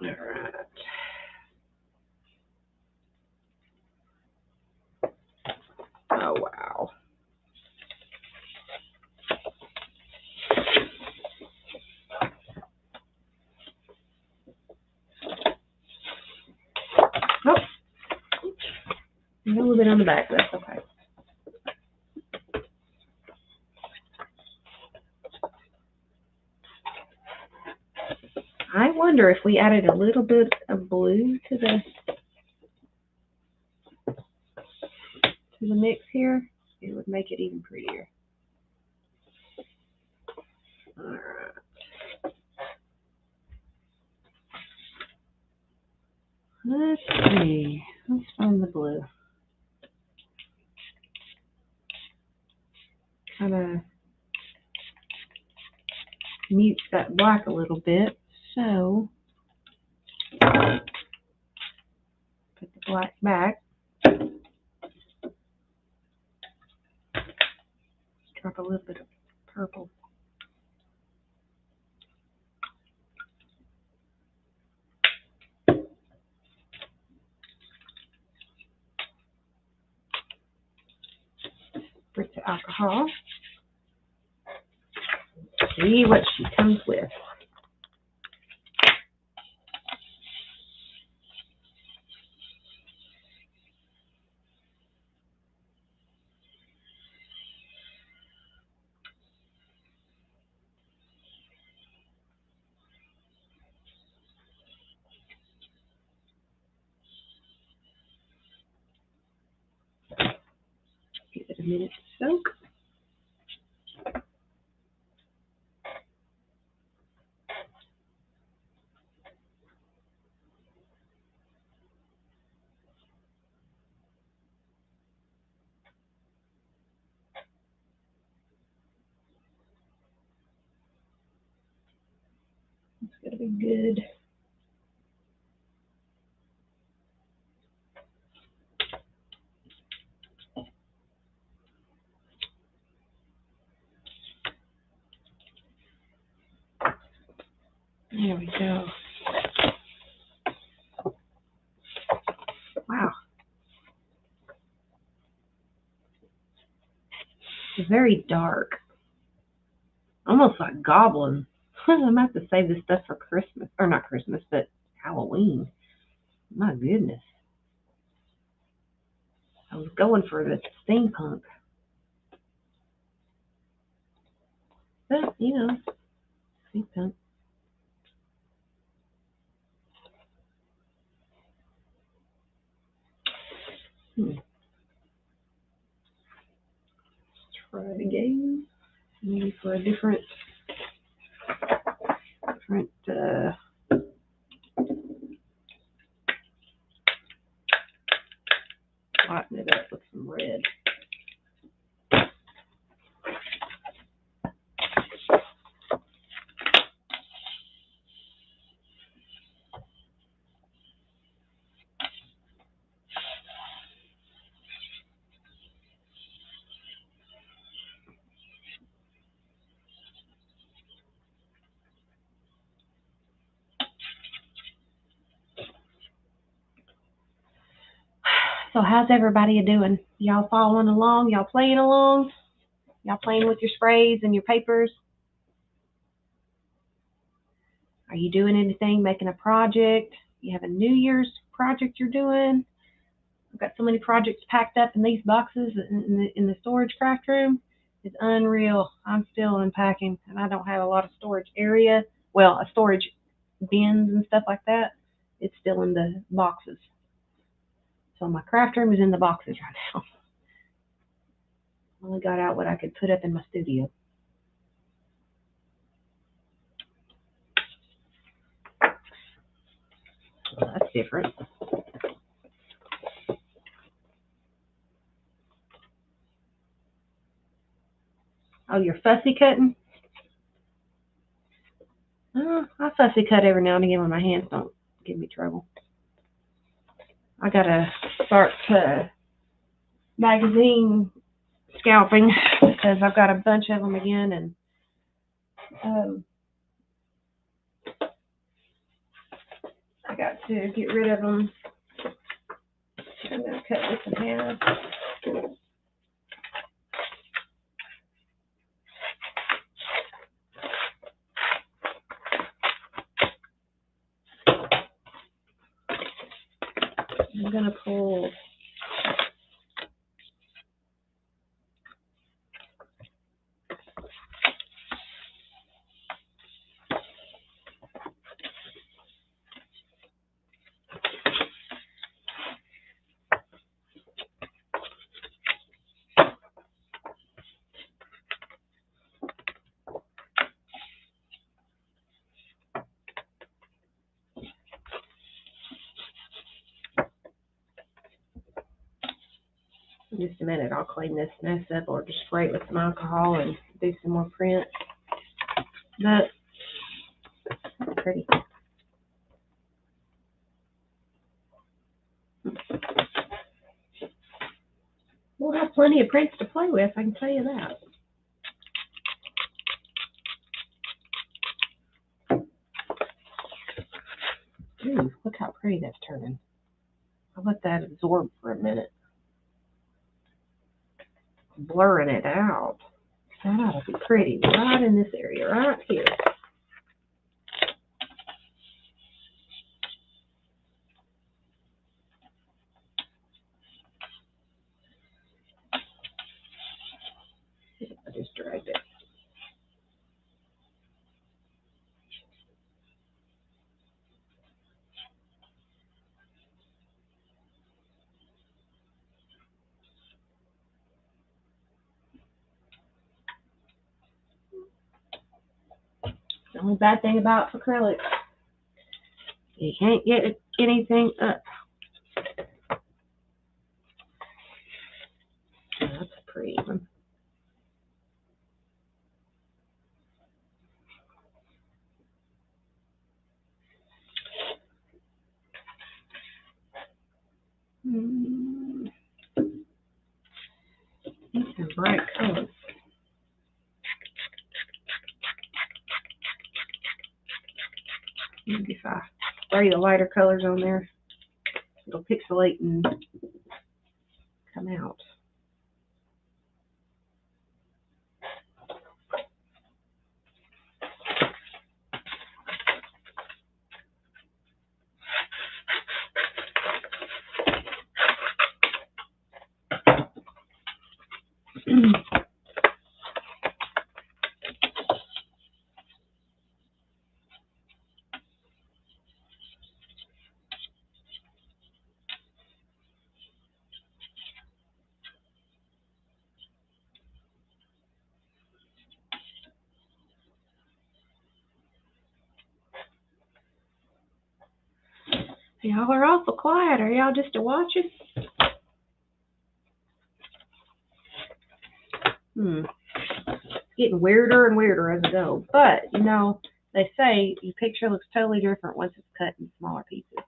All right. Oh, wow. Oh, a little bit on the back, but that's okay. I wonder if we added a little bit of blue to the mix here, it would make it even prettier. All right. see. Let's find the blue. Kind of mutes that black a little bit. So put the black back. Drop a little bit of purple. Spritz the alcohol. See what she comes with. Give it a minute to soak. It's gonna be good. There we go. Wow. It's very dark. Almost like goblin. I'm gonna have to save this stuff for Christmas. Or not Christmas, but Halloween. My goodness. I was going for the steampunk. But, you know, steampunk. Let's try it again. Maybe for a different lighten it up with some red. So how's everybody doing? Y'all following along? Y'all playing along? Y'all playing with your sprays and your papers? Are you doing anything, making a project? You have a New Year's project you're doing? I've got so many projects packed up in these boxes in the storage craft room. It's unreal. I'm still unpacking, and I don't have a lot of storage area. Well, a storage bins and stuff like that. It's still in the boxes. So my craft room is in the boxes right now. Only got out what I could put up in my studio. Well, that's different. Oh, you're fussy cutting? I fussy cut every now and again when my hands don't give me trouble. I gotta start magazine scalping because I've got a bunch of them again, and I got to get rid of them. I'm gonna cut this in half. I'm gonna pull In just a minute, I'll clean this mess up or just spray it with some alcohol and do some more print. But that's pretty. We'll have plenty of prints to play with, I can tell you that. Ooh, look how pretty that's turning. I'll let that absorb for a minute. Blurring it out. That ought to be pretty right in this area, right here. I just dragged it. The only bad thing about acrylic, you can't get anything up. Oh, that's a pretty one. These are bright colors. Maybe if I spray the lighter colors on there, it'll pixelate and come out. Y'all are awful quiet. Are y'all just a-watching? Getting weirder and weirder as I go. But, you know, they say your picture looks totally different once it's cut in smaller pieces.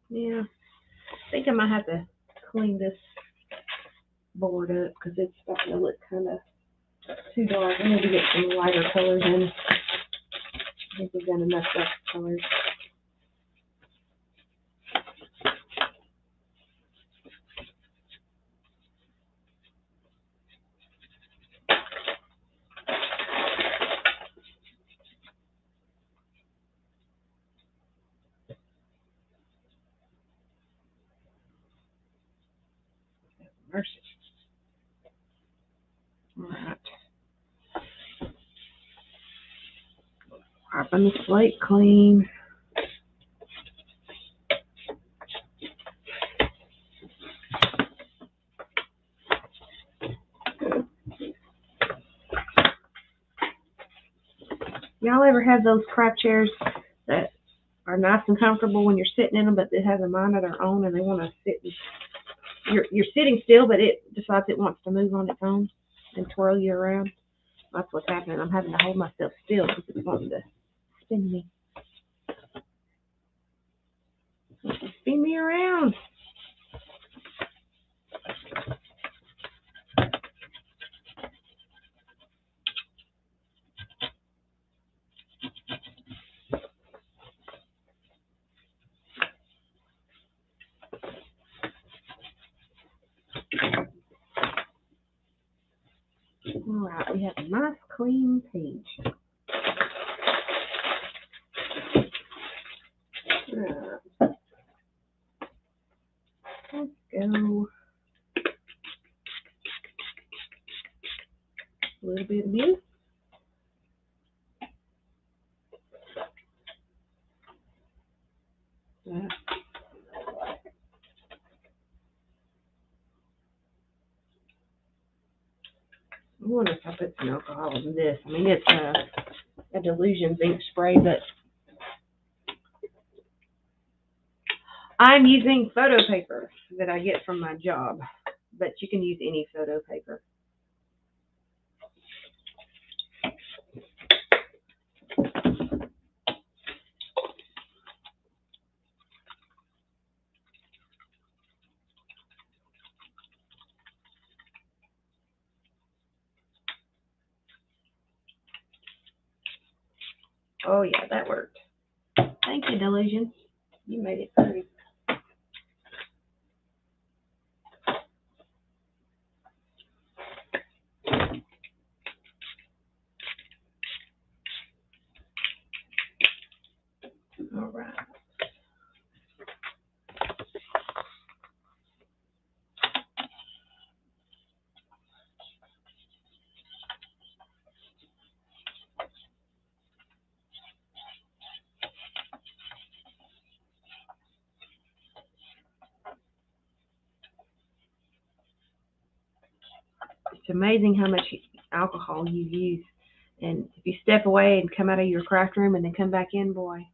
Yeah, I think I might have to clean this board up because it's starting to look kind of too dark. I need to get some lighter colors in. I think we've done enough dark colors. Mercy. All right. Wiping the slate clean. Y'all ever have those craft chairs that are nice and comfortable when you're sitting in them, but it has a mind of their own and they want to sit and you're sitting still, but it decides it wants to move on its own and twirl you around? That's what's happening. I'm having to hold myself still because it's wanting to spin me. Spin me around. All right, we have a nice clean page. Let's go little bit of blue. I wonder if I put some alcohol in this. I mean, it's a Delusions ink spray, but I'm using photo paper that I get from my job, but you can use any photo paper. Oh yeah, that worked. Thank you, Delusion. You made it pretty. All right. It's amazing how much alcohol you use. And if you step away and come out of your craft room and then come back in, boy,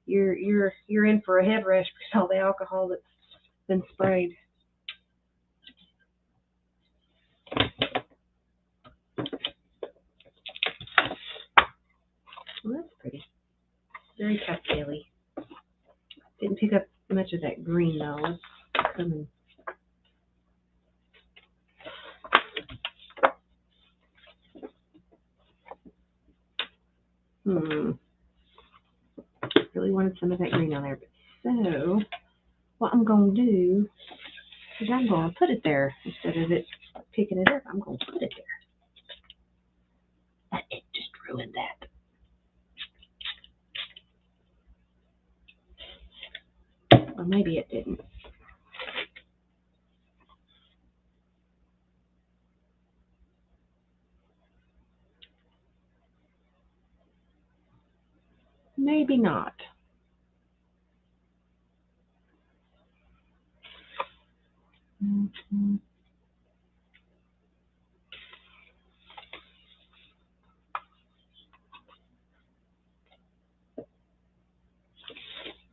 you're in for a head rush because all the alcohol that's been sprayed. Well, that's pretty. Very pastel-y. Didn't pick up much of that green though. It's coming. Really wanted some of that green on there. But so, what I'm going to do is I'm going to put it there instead of it picking it up. I'm going to put it there. It just ruined that. Or maybe it didn't. Maybe not.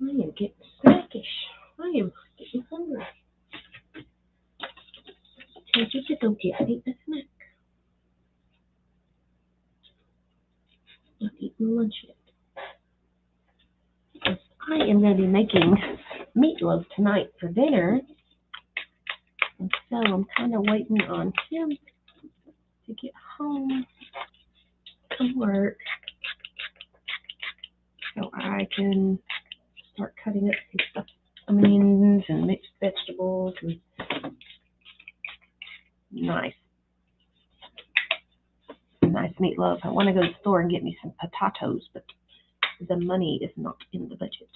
I am getting slackish. I am getting hungry. Can't you just go get eat a snack? Not eating lunch yet. Because I am going to be making meatloaf tonight for dinner. And so I'm kind of waiting on him to get home from work so I can start cutting up some stuff, onions and mixed vegetables and nice meatloaf. I want to go to the store and get me some potatoes, but the money is not in the budget.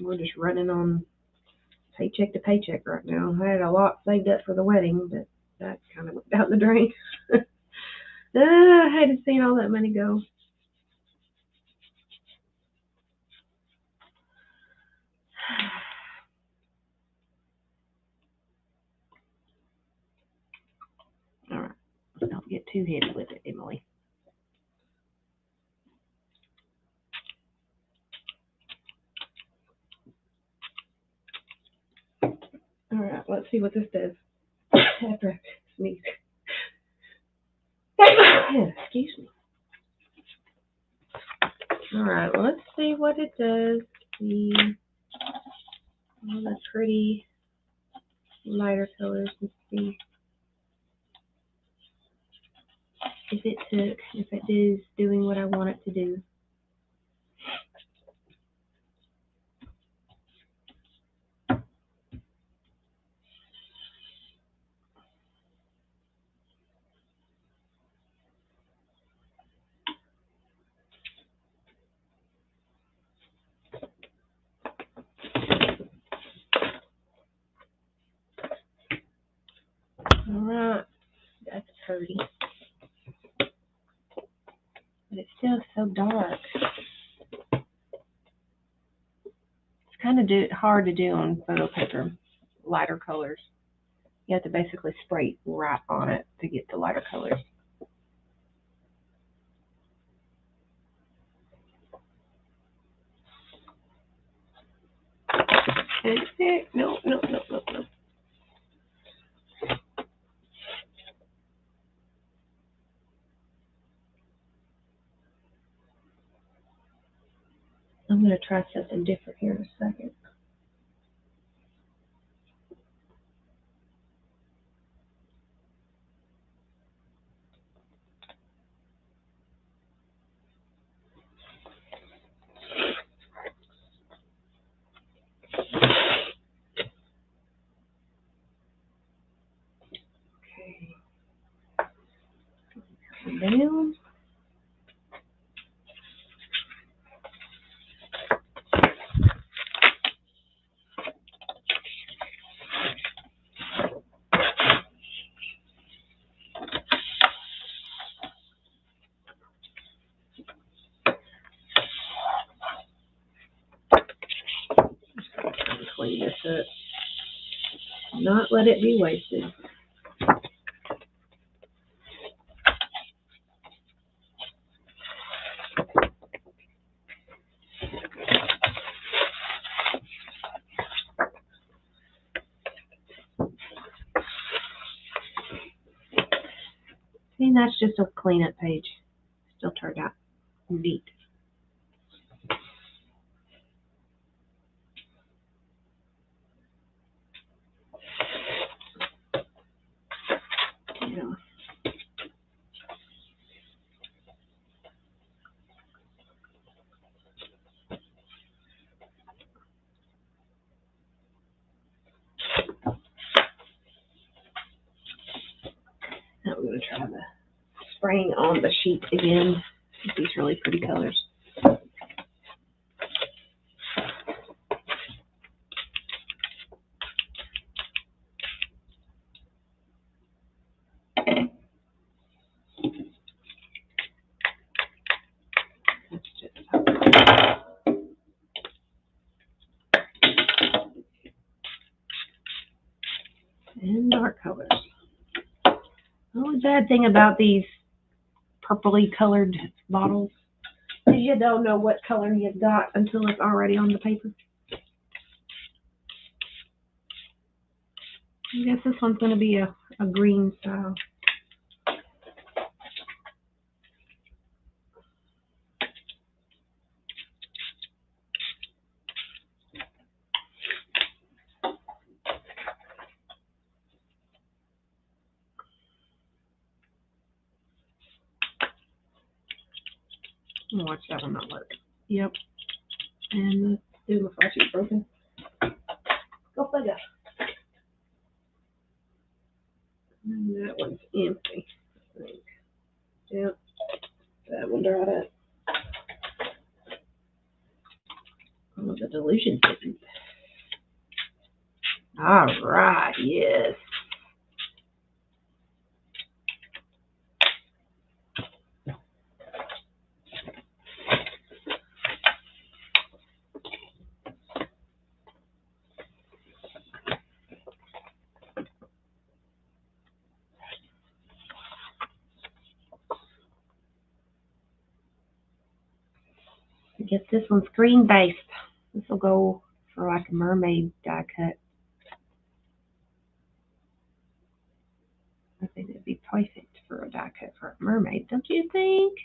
We're just running on paycheck to paycheck right now. I had a lot saved up for the wedding, but that kind of went out the drain. I hated seeing all that money go. All right, don't get too heavy with it, Emily. All right, let's see what this does after I sneeze. Excuse me. All right, well, let's see what it does. See all the pretty lighter colors and see if it is doing what I want it to do. pretty. But it's still so dark. It's kind of hard to do on photo paper, lighter colors. You have to basically spray right on it to get the lighter colors. No. I'm going to try something different here in a second. Okay. Down. Clean this up. Not let it be wasted. And that's just a cleanup page. Still turned out neat. Yeah. Now we're going to try the spraying on the sheet again with these really pretty colors. And dark colors. The only bad thing about these purpley colored bottles is you don't know what color you've got until it's already on the paper. I guess this one's going to be a green style. I'm gonna watch that one not work. Yep. And do my flash sheet broken. Go figure. And that one's empty, I think. Yep. That one dried up. Oh, the dilution didn't. All right, yes. I guess this one's green based. This will go for like a mermaid die cut. I think it'd be perfect for a die cut for a mermaid, don't you think?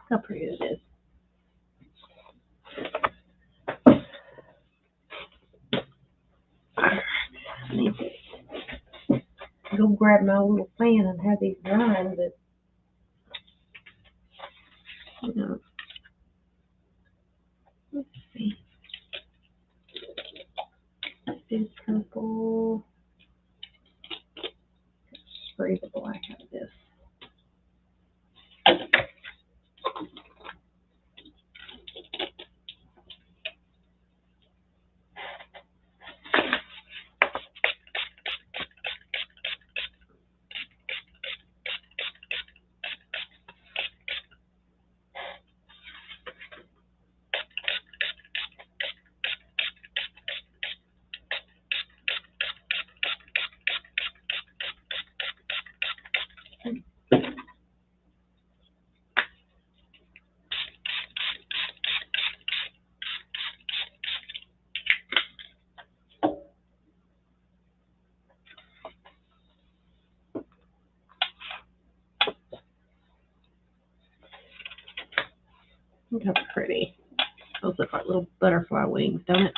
How pretty it is. I need to go grab my little fan and have these drying, but you know, let's see. do purple. Spray the black out of this. Look how pretty. Those look like little butterfly wings, don't it?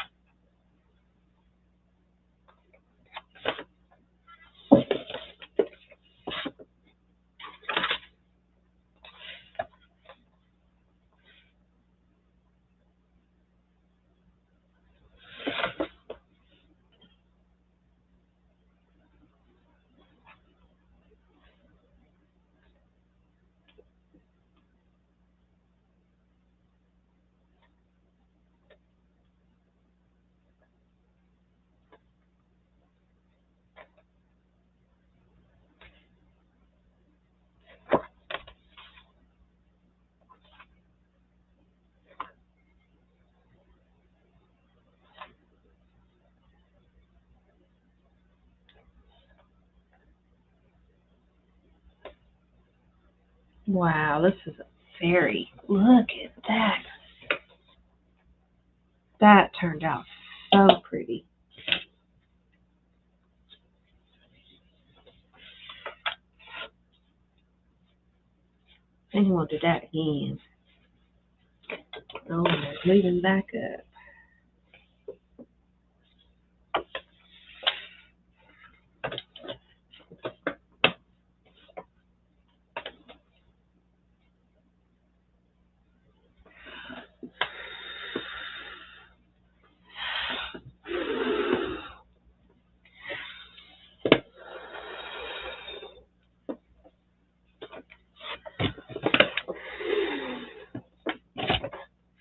Wow, this is a fairy. Look at that. That turned out so pretty. And we'll do that again. Oh, it's moving back up.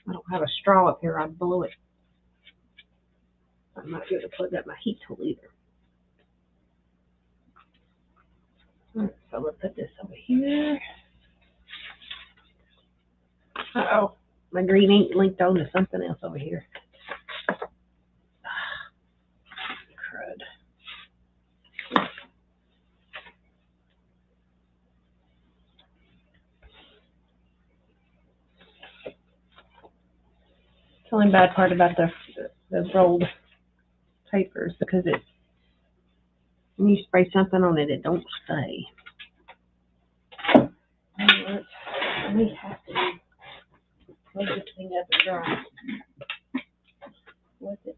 I don't have a straw up here. I'd blow it. I'm not going to plug up my heat tool either. Alright, so we'll put this over here. Uh-oh. My green ink linked on to something else over here. Crud. The only bad part about the rolled papers because when you spray something on it, it don't stay. We have to close this thing up and dry. With it.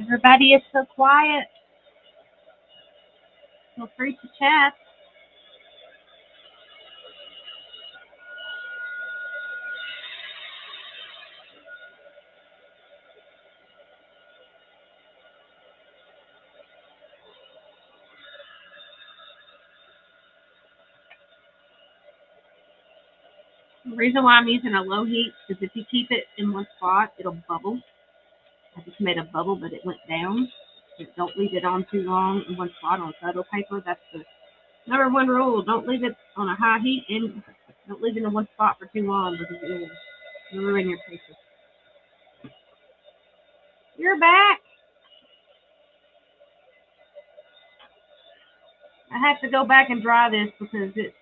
Everybody is so quiet. Feel free to chat. The reason why I'm using a low heat is if you keep it in one spot, it'll bubble. I just made a bubble, but it went down. So don't leave it on too long in one spot on photo paper. That's the number one rule. Don't leave it on a high heat and don't leave it in one spot for too long because it will ruin your paper. You're back. I have to go back and dry this because it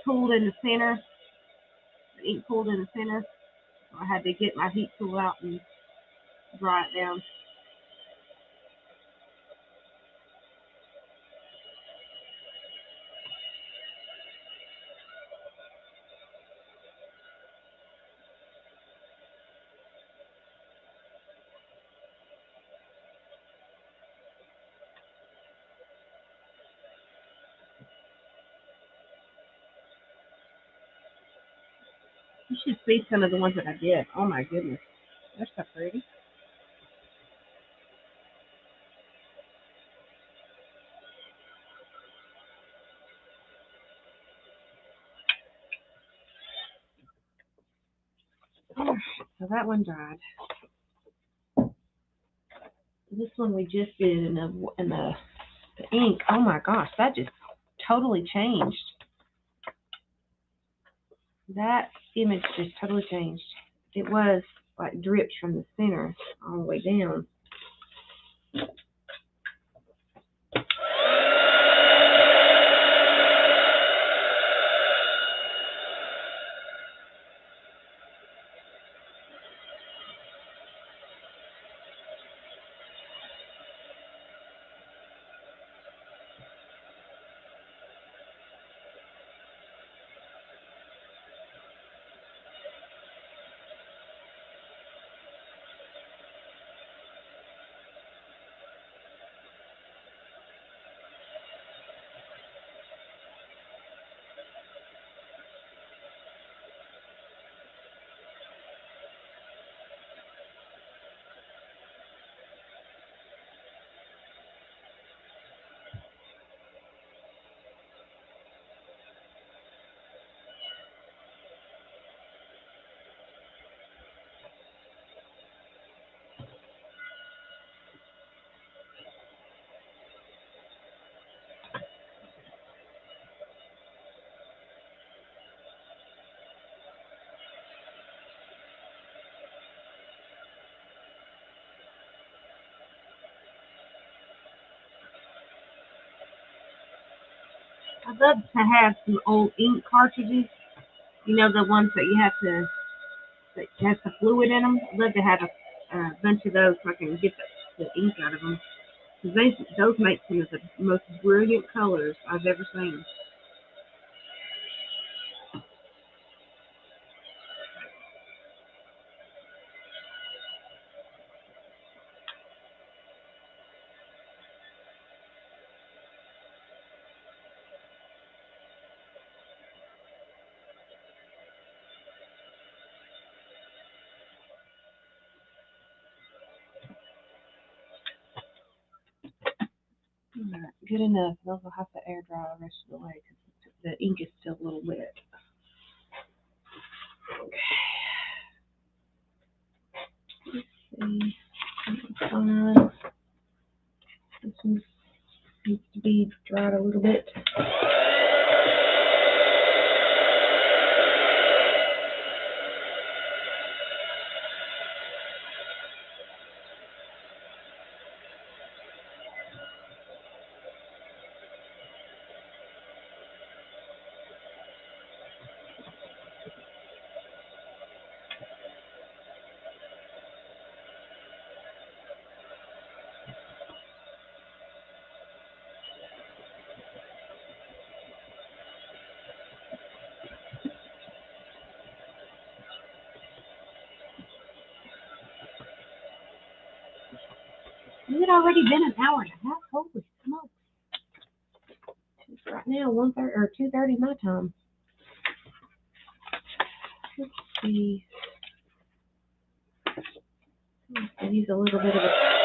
pooled in the center. The ink pooled in the center. So I had to get my heat tool out and dry it down. You should see some of the ones that I did. Oh my goodness. They're so pretty. Oh, so that one dried. This one we just did in the ink. Oh my gosh, that just totally changed. That image just totally changed. It was like dripped from the center all the way down. I'd love to have some old ink cartridges. You know, the ones that you have to, that has the fluid in them. I'd love to have a bunch of those so I can get the ink out of them. Because those make some of the most brilliant colors I've ever seen. Alright, good enough. Those will have to air dry the rest of the way because the ink is still a little wet. Okay. Let's see. Fine. This one needs to be dried a little bit. Has it already been an hour and a half? Holy smokes. It's right now 1:30 or 2:30 my time. Let's see. Let's use a little bit of a...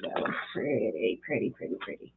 That one's pretty, pretty, pretty, pretty.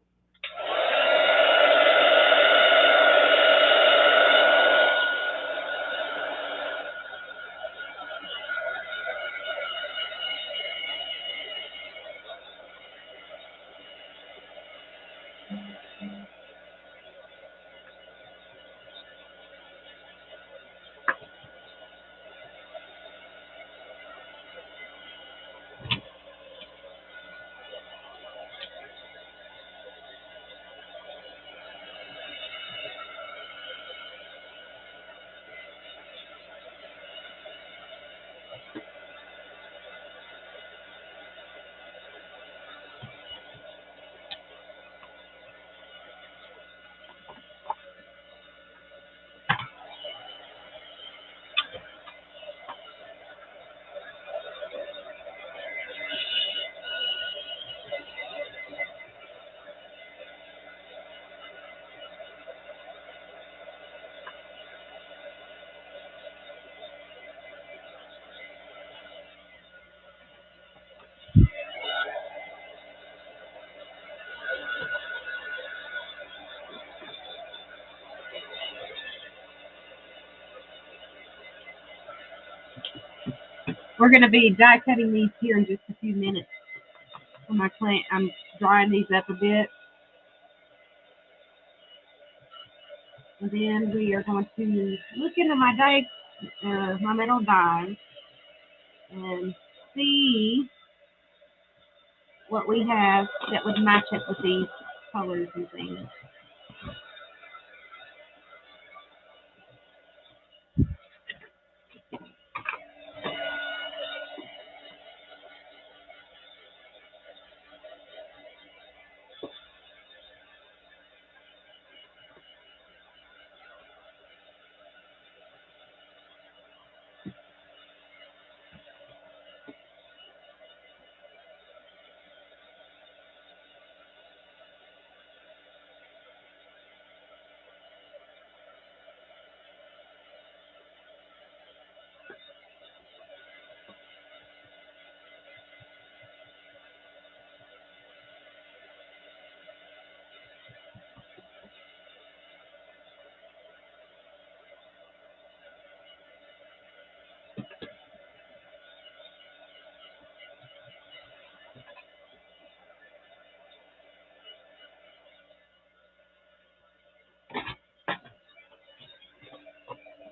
We're going to be die cutting these here in just a few minutes. For my client, I'm drying these up a bit. And then we are going to look into my my metal dies and see what we have that would match up with these colors and things.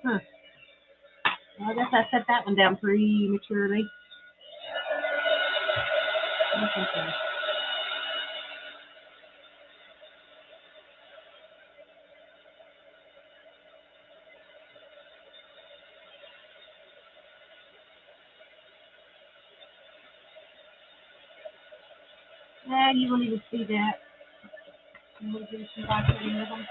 Huh. Well, I guess I set that one down prematurely. Okay. You won't even see that. I'm going to do some die cutting with them.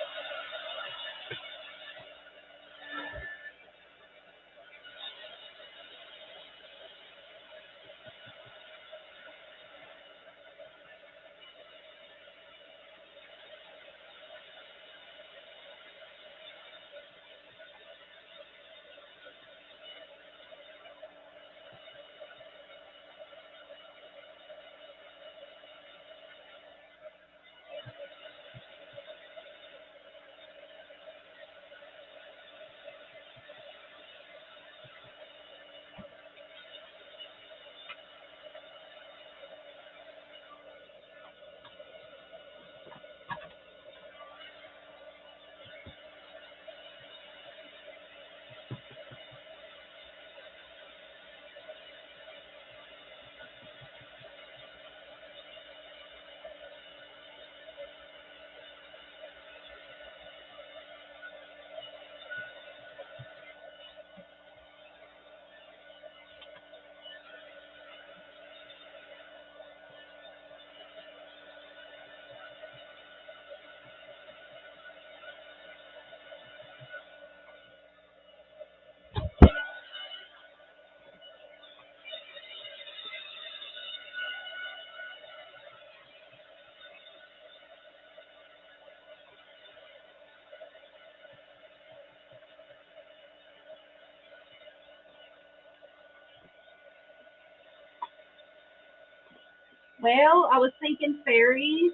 Well, I was thinking fairies.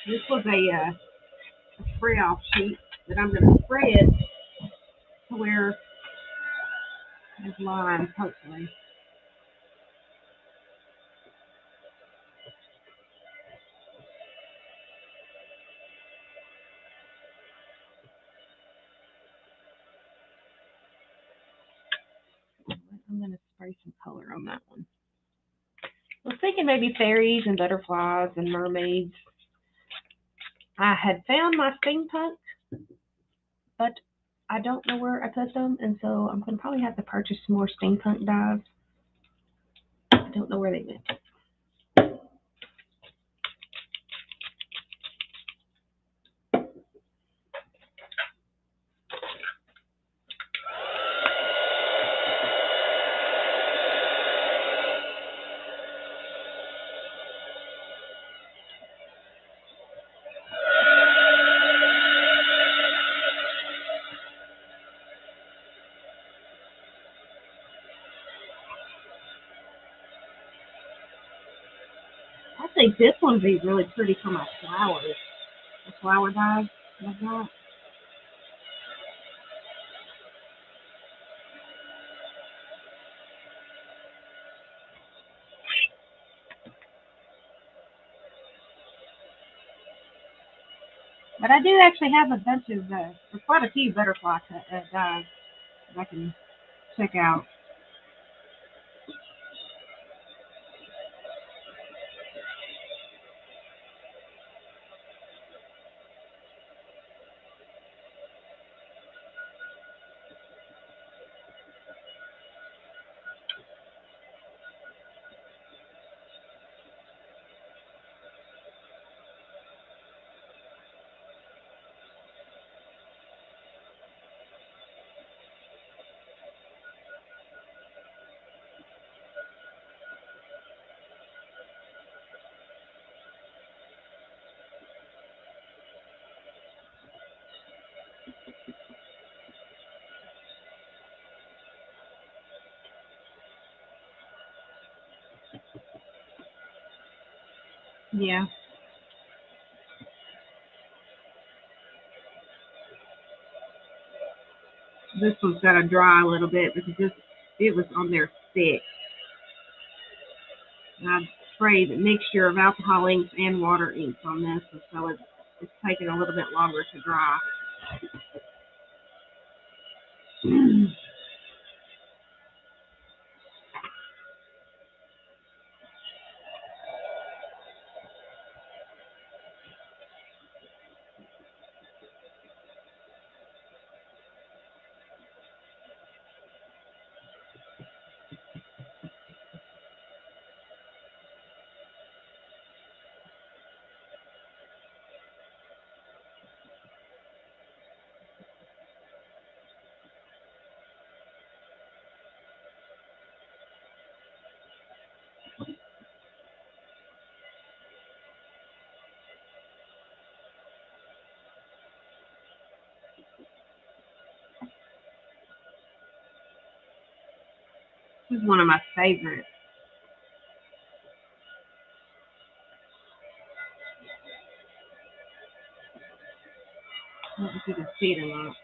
This was a spray off sheet that I'm going to spray it to where there's lines, hopefully. I'm going to spray some color on that one. I was thinking maybe fairies and butterflies and mermaids. I had found my steampunk, but I don't know where I put them, and so I'm going to probably have to purchase some more steampunk dyes. I don't know where they went. I think this one would be really pretty for my flowers. The flower dye like that. But I do actually have a bunch of, there's quite a few butterfly dyes that I can check out. Yeah. This one's got to dry a little bit because it was on there thick. And I sprayed a mixture of alcohol inks and water inks on this, and so it's taking a little bit longer to dry. This is one of my favorites. I don't know if you can see it or not.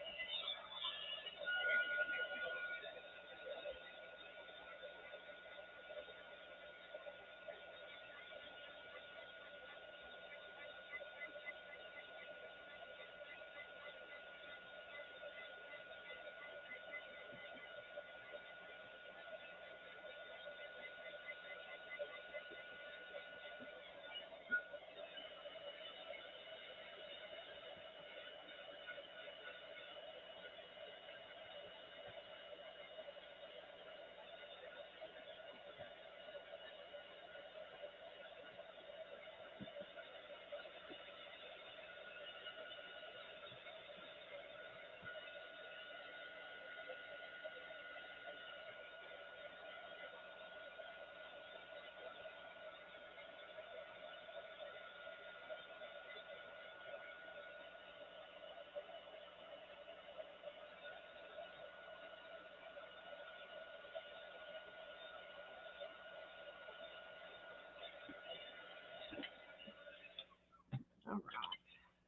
All right.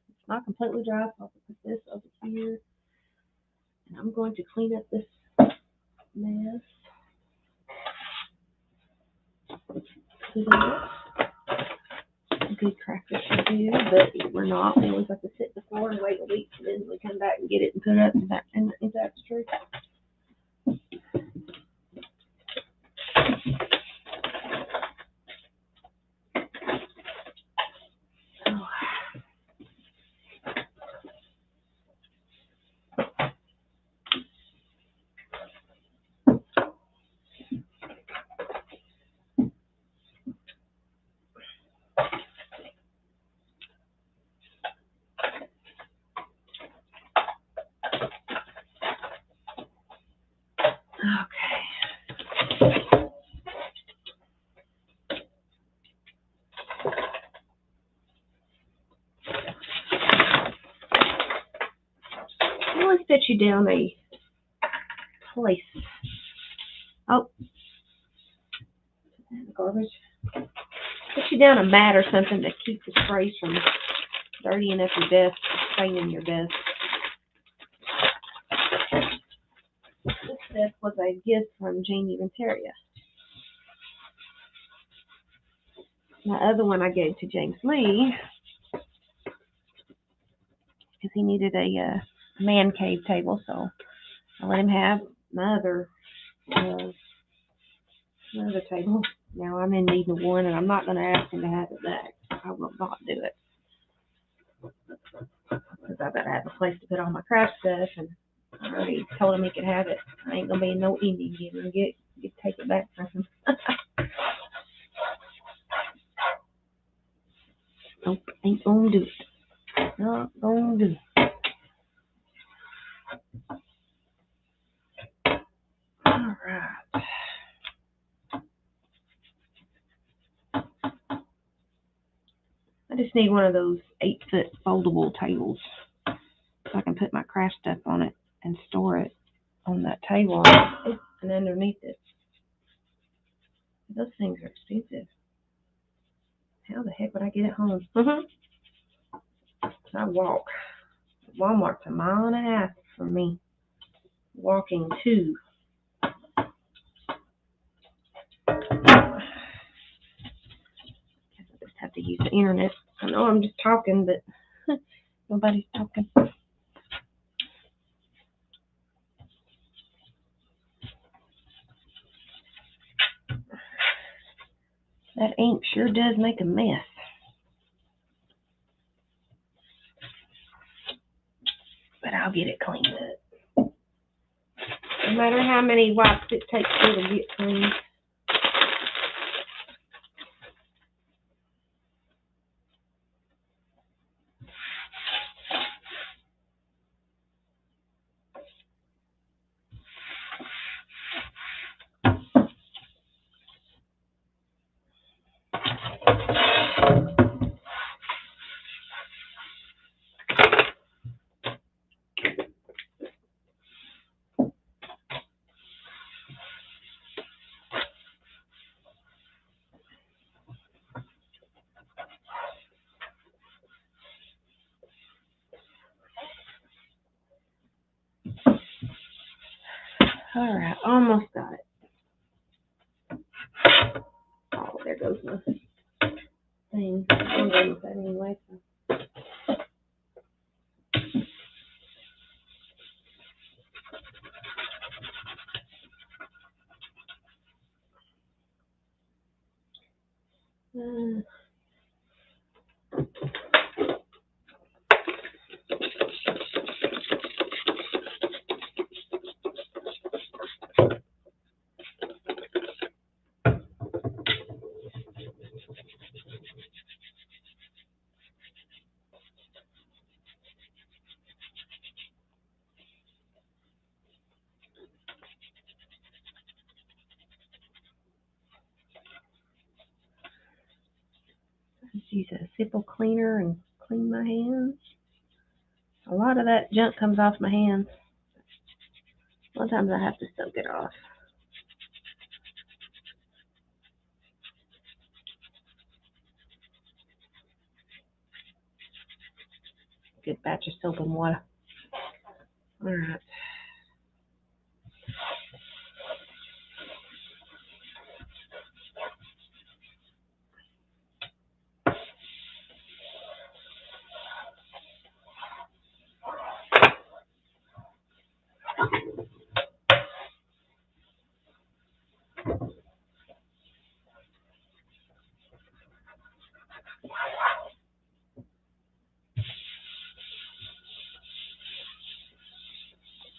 It's not completely dry, so I'll put this over here. And I'm going to clean up this mess. Do this. Good crackers are good, but we're not. We always have to sit the floor and wait a week, and then we come back and get it and put it up. And is that true? Set you down a place. Oh, garbage. Put you down a mat or something to keep the sprays from dirtying up your desk, staining your desk. This desk was a gift from Jamie Venteria. My other one I gave to James Lee because he needed a man cave table, so I let him have my other table. Now I'm in need of one, and I'm not going to ask him to have it back. I will not do it because I've got to have a place to put all my craft stuff, and I already told him he could have it. I ain't going to be no Indian giver and take it back from him. Nope, ain't going to do it. Not going to do it. All right. I just need one of those 8-foot foldable tables so I can put my craft stuff on it and store it on that table and underneath it. Those things are expensive. How the heck would I get it home? I walk. Walmart's 1.5 miles from me. Walking to. I just have to use the internet. I know I'm just talking, but nobody's talking. That ink sure does make a mess. But I'll get it cleaned up. No matter how many wipes it takes to get clean. All right, almost got it. Oh, there goes my thing. I'm done with that anyway. Just use a simple cleaner and clean my hands. A lot of that junk comes off my hands. Sometimes I have to soak it off. Good batch of soap and water. All right.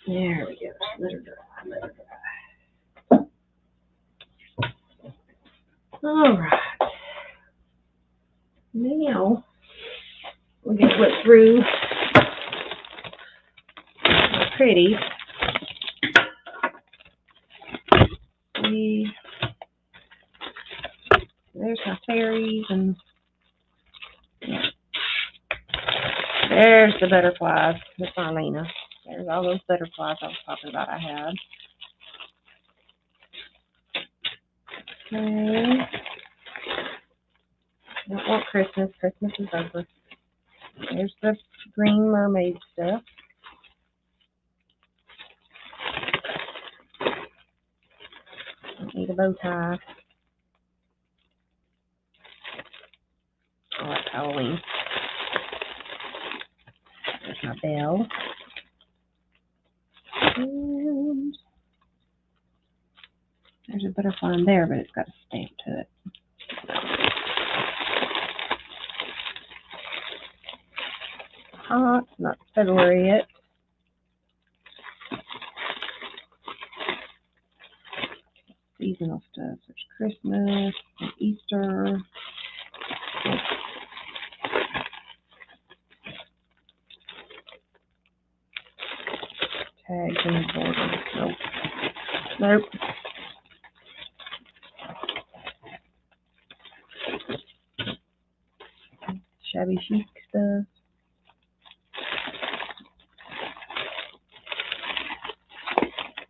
There we go. Let her dry. Let her dry. All right. Now we're going to flip through the pretties. There's my fairies, and yeah. There's the butterflies, Miss Marlena. There's all those butterflies I was talking about I had. Okay. Don't want Christmas. Christmas is over. There's the green mermaid stuff. Don't need a bow tie. Oh, that's Halloween. There's my bell. And there's a butterfly in there, but it's got a stamp to it. It's not February yet. Seasonal stuff. There's Christmas and Easter. Tags and borders. Nope. Nope. Shabby chic stuff.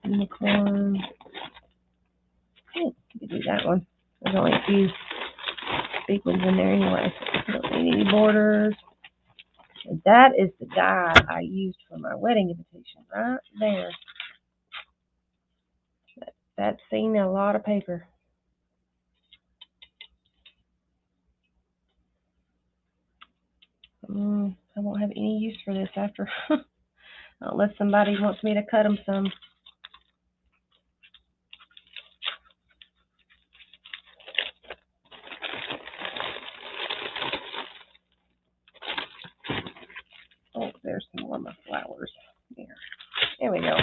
Unicorn. Okay, you can do that one. There's only a few big ones in there anyway. Don't need any borders. And that is the die I used for my wedding invitation right there. That's seen a lot of paper. I won't have any use for this after, unless somebody wants me to cut them some. Oh, there's some more of my flowers. There we go.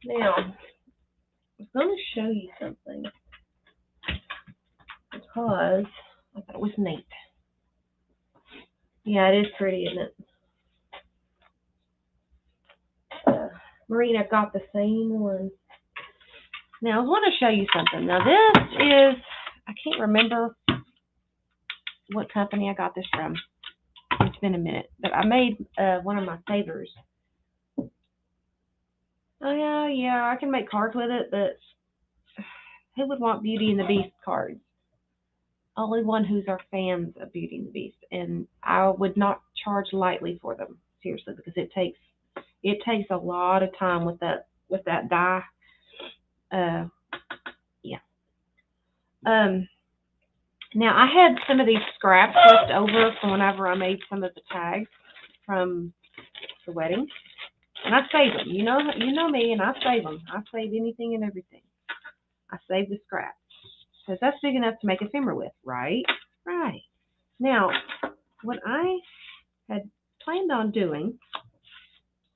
Now, I'm going to show you something because I thought it was neat. Yeah, it is pretty, isn't it? Marina got the same one. Now, I want to show you something. Now, this is, I can't remember what company I got this from. It's been a minute, but I made one of my favors. Oh, yeah, I can make cards with it, but who would want Beauty and the Beast cards? Only one who's our fans of Beauty and the Beast, and I would not charge lightly for them, seriously, because it takes a lot of time with that die. Yeah. Now I had some of these scraps left over from whenever I made some of the tags from the wedding, and I save them. You know me, and I save them. I save anything and everything. I save the scraps because that's big enough to make a simmer with, right? Right. Now, what I had planned on doing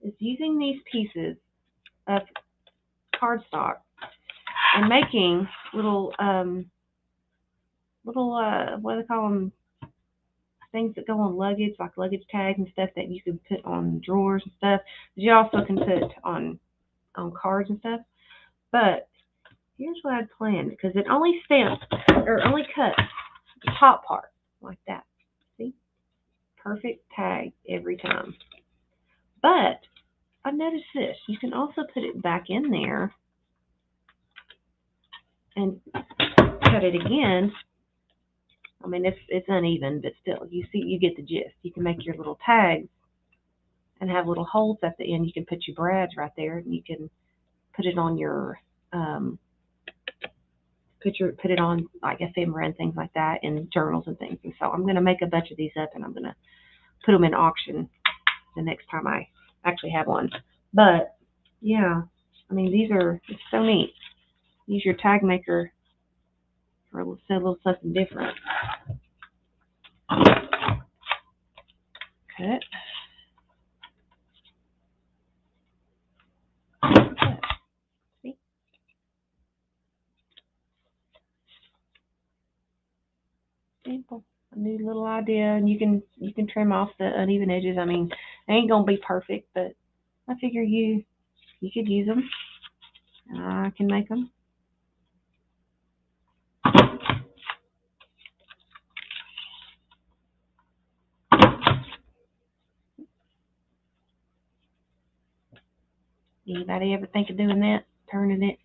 is using these pieces of cardstock and making little what do they call them? Things that go on luggage, like luggage tags and stuff that you can put on drawers and stuff. But you also can put on cards and stuff. But here's what I'd planned, because it only only cuts the top part like that. See? Perfect tag every time. But I noticed this. You can also put it back in there and cut it again I mean, it's uneven, but still, you get the gist. You can make your little tags and have little holes at the end. You can put your brads right there, and you can put it on your put it on like ephemera and things like that in journals and things. And so I'm going to make a bunch of these up, and I'm going to put them in auction the next time I actually have one. But yeah, I mean, it's so neat. Use your tag maker for a little something different. Cut. See? Simple. A new little idea, and you can trim off the uneven edges. I mean, they ain't gonna be perfect, but I figure you could use them. I can make them. Anybody ever think of doing that? Turning it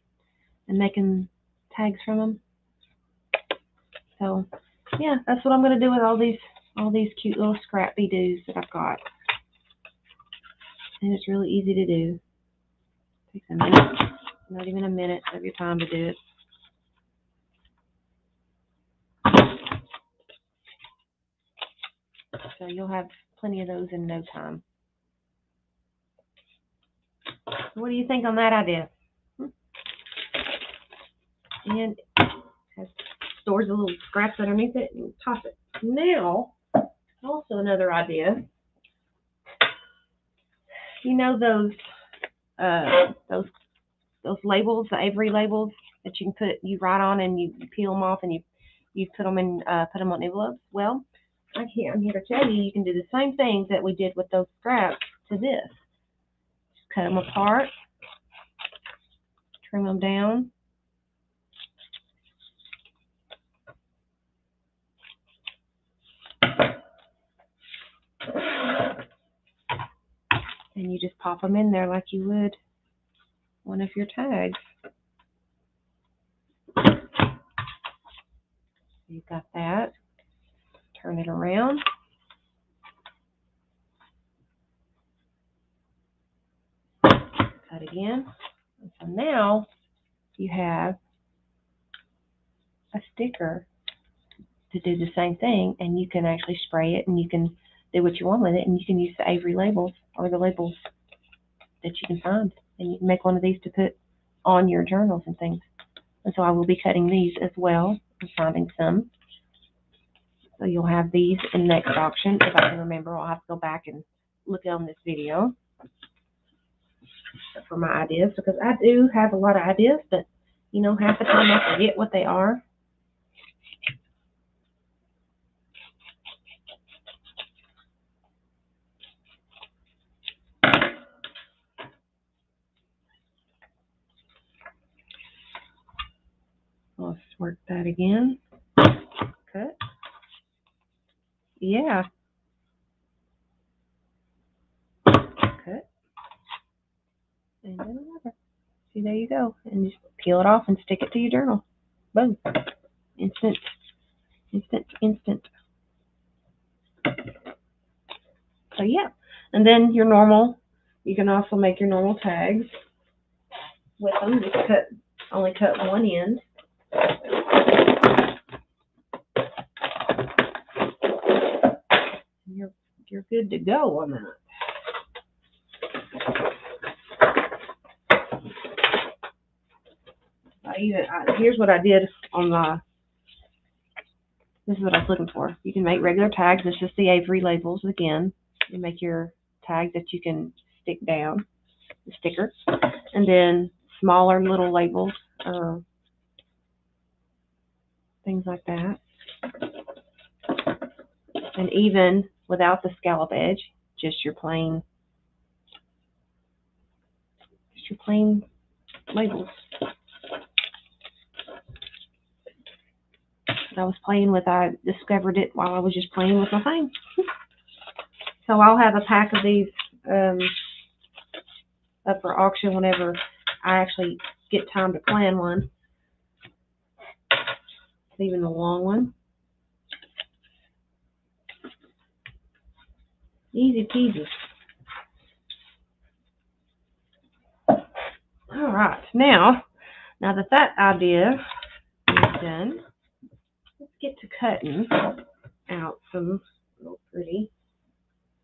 and making tags from them? So, yeah, that's what I'm going to do with all these cute little scrappy doos that I've got. And it's really easy to do. It takes a minute, not even a minute of your time to do it. So you'll have plenty of those in no time. So what do you think on that idea? And it stores a little scraps underneath it and toss it. Now, also another idea. You know those labels, the Avery labels that you write on and you peel them off and you put them on envelopes. Well, I'm here to tell you can do the same things that we did with those scraps to this. Just cut them apart, trim them down. And you just pop them in there like you would one of your tags. You've got that. Turn it around. Cut again. And so now you have a sticker to do the same thing, and you can actually spray it, and you can do what you want with it, and you can use the Avery labels or the labels that you can find, and you can make one of these to put on your journals and things. And so I will be cutting these as well and finding some. So you'll have these in the next auction. If I can remember, I'll have to go back and look on this video for my ideas, because I do have a lot of ideas, but you know, half the time I forget what they are. Let's work that again. Cut. Yeah. Cut. And then another. See, there you go. And just peel it off and stick it to your journal. Boom. Instant. Instant. Instant. So yeah. And then your normal, you can also make your normal tags with them. Just only cut one end. You're good to go on that. Here's what I did on this is what I was looking for. You can make regular tags. It's just the Avery labels again. You make your tag that you can stick down, the sticker, and then smaller little labels, things like that. And even without the scallop edge, just your plain labels. I was playing with, I discovered it while I was just playing with my thing. So I'll have a pack of these up for auction whenever I actually get time to plan one. Even the long one. Easy peasy. All right, now that idea is done, let's get to cutting out some little pretty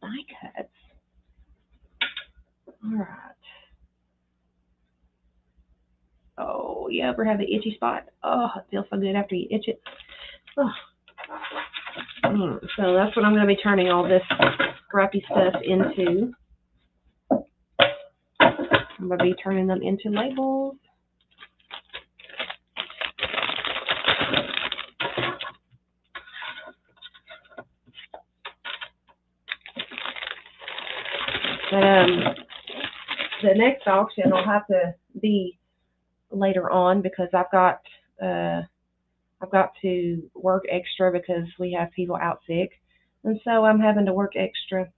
die cuts. All right. Oh, you ever have an itchy spot? Oh, it feels so good after you itch it. Oh. So that's what I'm going to be turning all this scrappy stuff into. I'm going to be turning them into labels. But the next auction will have to be later on because I've got to work extra because we have people out sick, and so I'm having to work extra.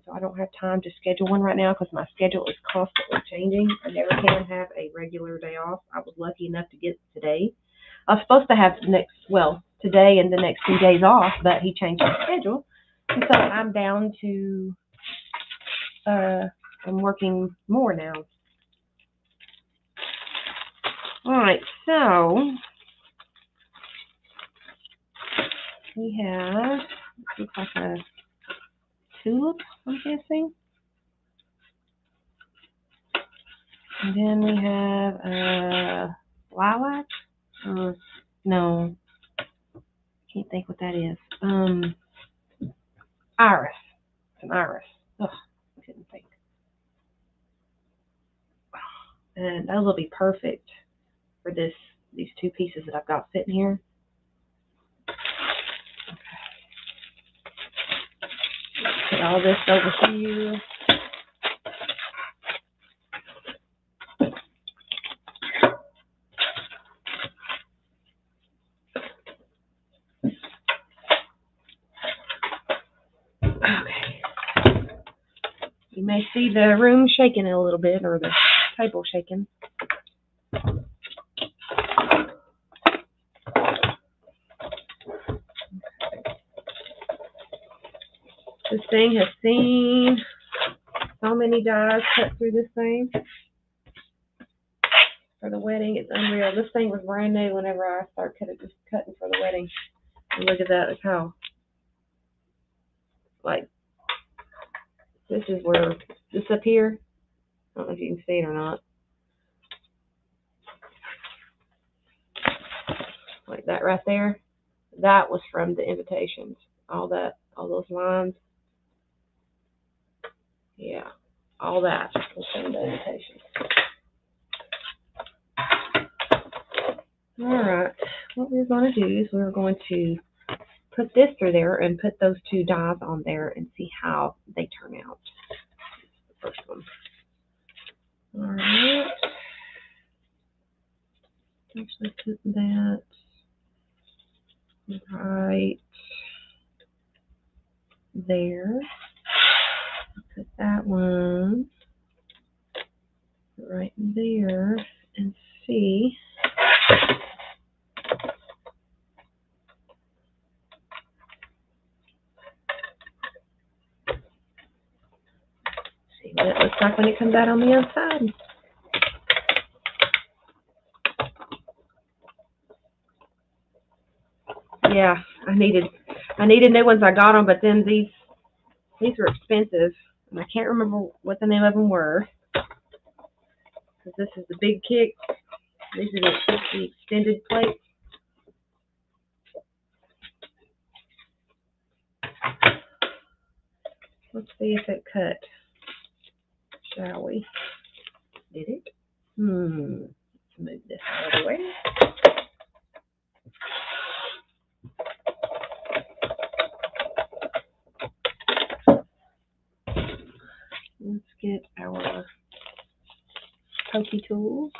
So I don't have time to schedule one right now because my schedule is constantly changing. I never can have a regular day off. I was lucky enough to get today. I was supposed to have today and the next 2 days off, but he changed my schedule, and so I'm down to I'm working more now. All right, so we have, looks like a tulip, I'm guessing. And then we have lilac. No, can't think what that is. Iris. It's an iris. Ugh, I couldn't think. And those will be perfect for these two pieces that I've got sitting here. Put all this over here. Okay. You may see the room shaking a little bit, or the table shaking. This thing has seen so many dies cut through this thing for the wedding. It's unreal. This thing was brand new whenever I started cutting for the wedding. And look at that. Look how, like, this is where, this up here, I don't know if you can see it or not. Like that right there. That was from the invitations. All those lines. Yeah, all that was from the invitations. All right, what we're going to do is we're going to put this through there and put those two dies on there and see how they turn out. The first one. All right. Actually put that right there. Put that one right there and see. See what it looks like when it comes out on the outside. Yeah, I needed new ones. I got them, but then these were expensive, and I can't remember what the name of them were. Because this is the big kick. These are the extended plates. Let's see if it cut. Shall we? Did it? Let's move this out of the way. Let's get our pokey tools.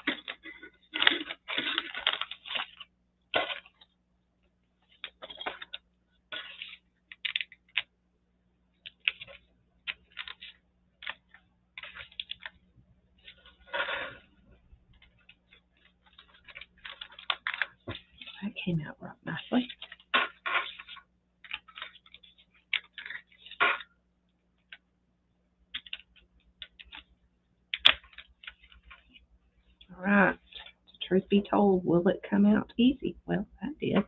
That came out right nicely. truth be told, will it come out easy? Well, that did.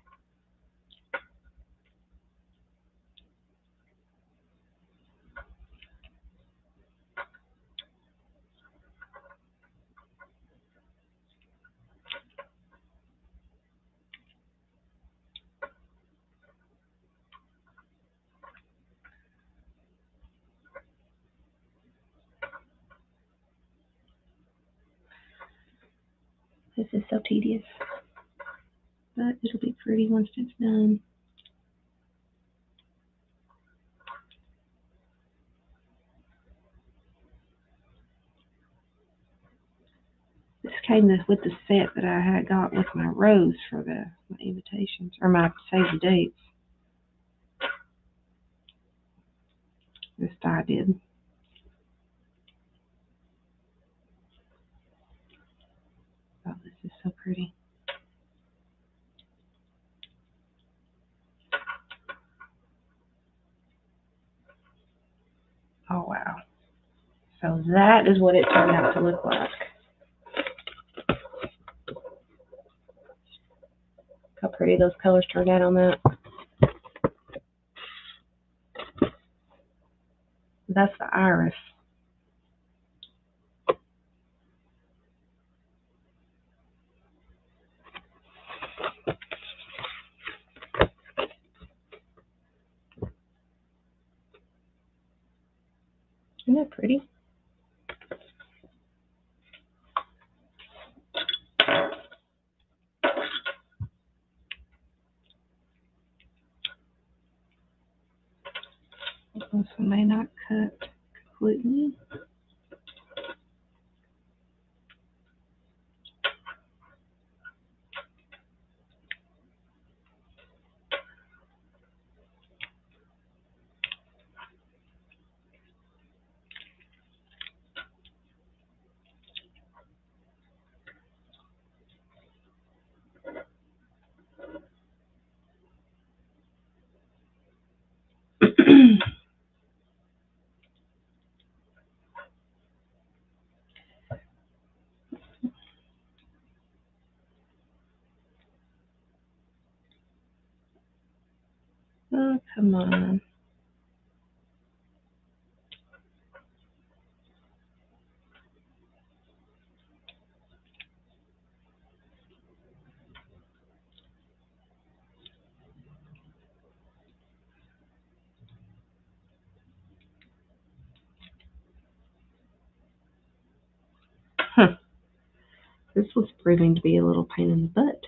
This is so tedious, but it'll be pretty once it's done. This came with the set that I had got with my rose for my invitations, or my save the dates. This die did. Oh, this is so pretty. Oh, wow. So that is what it turned out to look like. How pretty those colors turned out on that. That's the iris. Isn't that pretty? This one may not cut completely. Oh, come on. Huh. This was proving to be a little pain in the butt.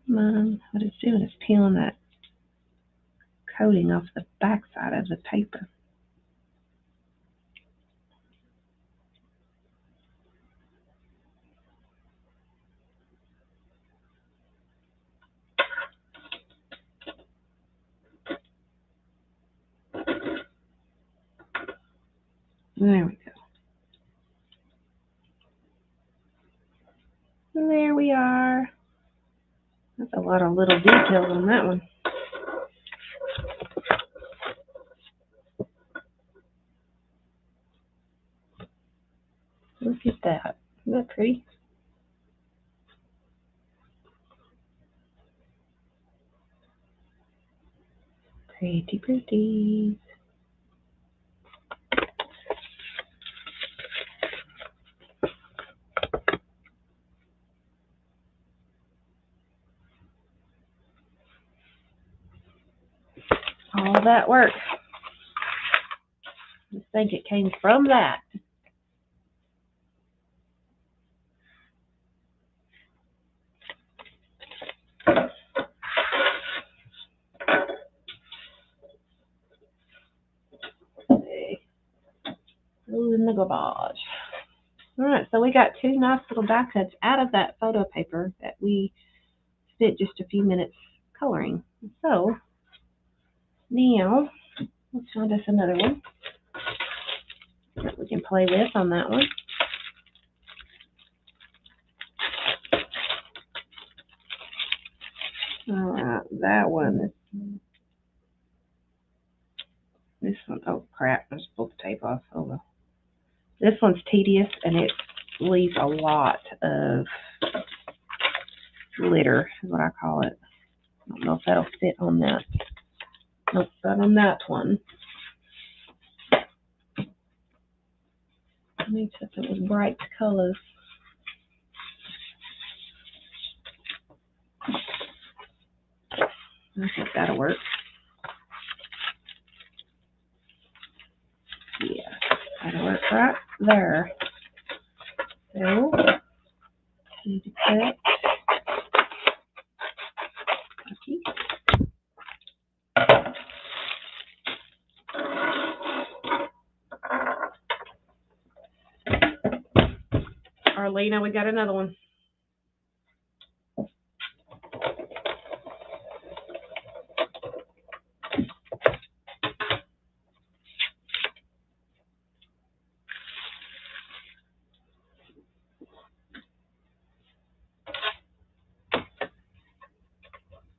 Come on. What it's doing is peeling that coating off the back side of the paper. There we go. And there we are. That's a lot of little details on that one. Look at that. Isn't that pretty? Pretty, pretty. All that work. I think it came from that. Okay. Those in the garbage. All right, so we got two nice little die cuts out of that photo paper that we spent just a few minutes coloring. So now let's find us another one that we can play with on that one. All right, that one is This one, oh crap, I just pulled the tape off. Oh well. This one's tedious and it leaves a lot of glitter, is what I call it. I don't know if that'll fit on that. Nope, not on that one. I need something with bright colors. I think that'll work. Yeah, that'll work right there. So, need to cut a piece. Arlena, we got another one.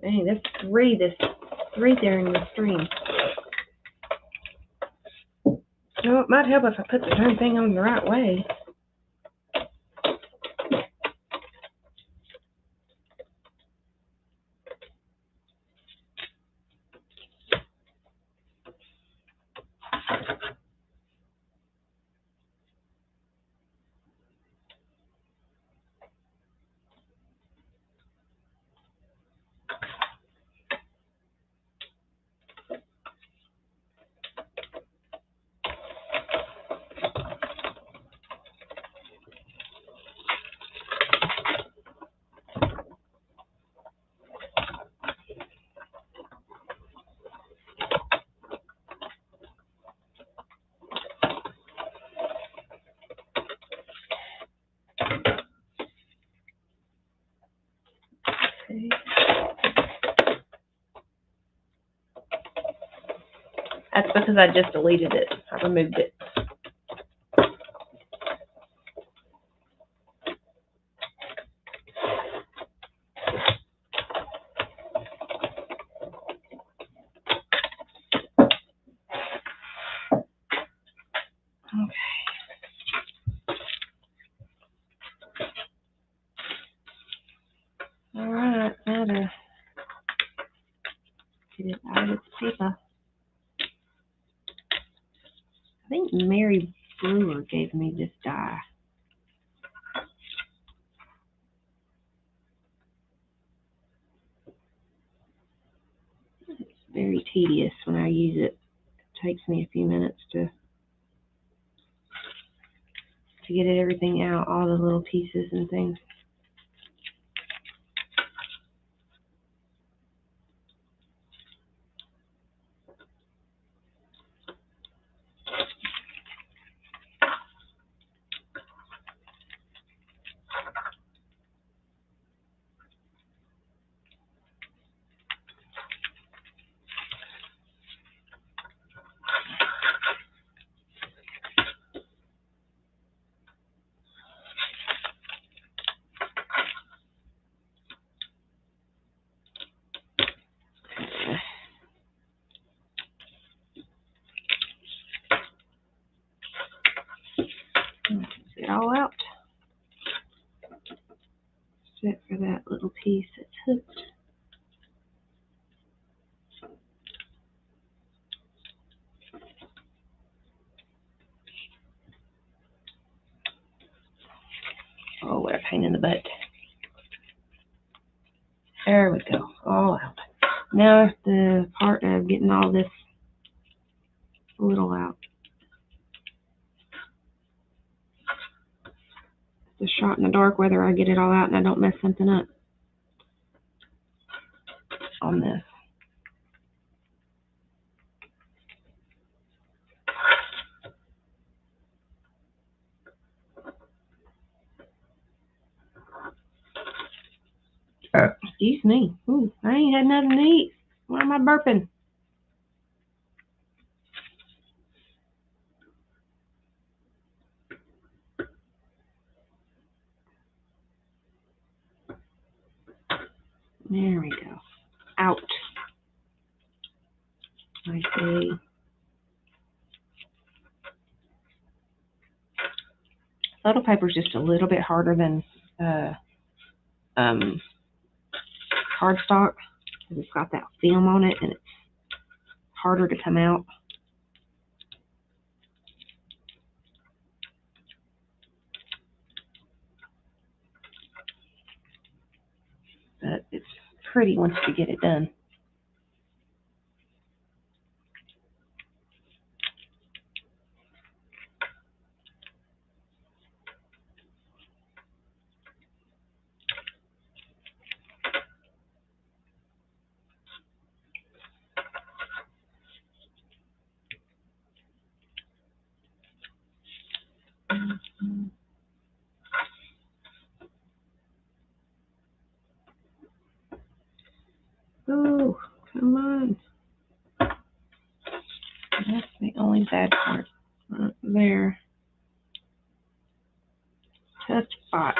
Dang, there's three there in the stream. You know, it might help if I put the darn thing on the right way. Okay. That's because I just deleted it. I removed it. All right, now to get it out of the paper. I think Mary Brewer gave me this die. It's very tedious when I use it. It takes me a few minutes to get everything out, all the little pieces and things. Get it all out. Except for that little piece that's hooked. Oh, what a pain in the butt. There we go, all out. Now the part of getting all this little out. It's a shot in the dark whether I get it all out and I don't mess something up on this. Excuse me. Ooh, I ain't had nothing to eat. Why am I burping? There we go. Out. Photo paper is just a little bit harder than cardstock because it's got that film on it and it's harder to come out. But it's pretty once you get it done. Oh, come on. That's the only bad part right there. Tough spots.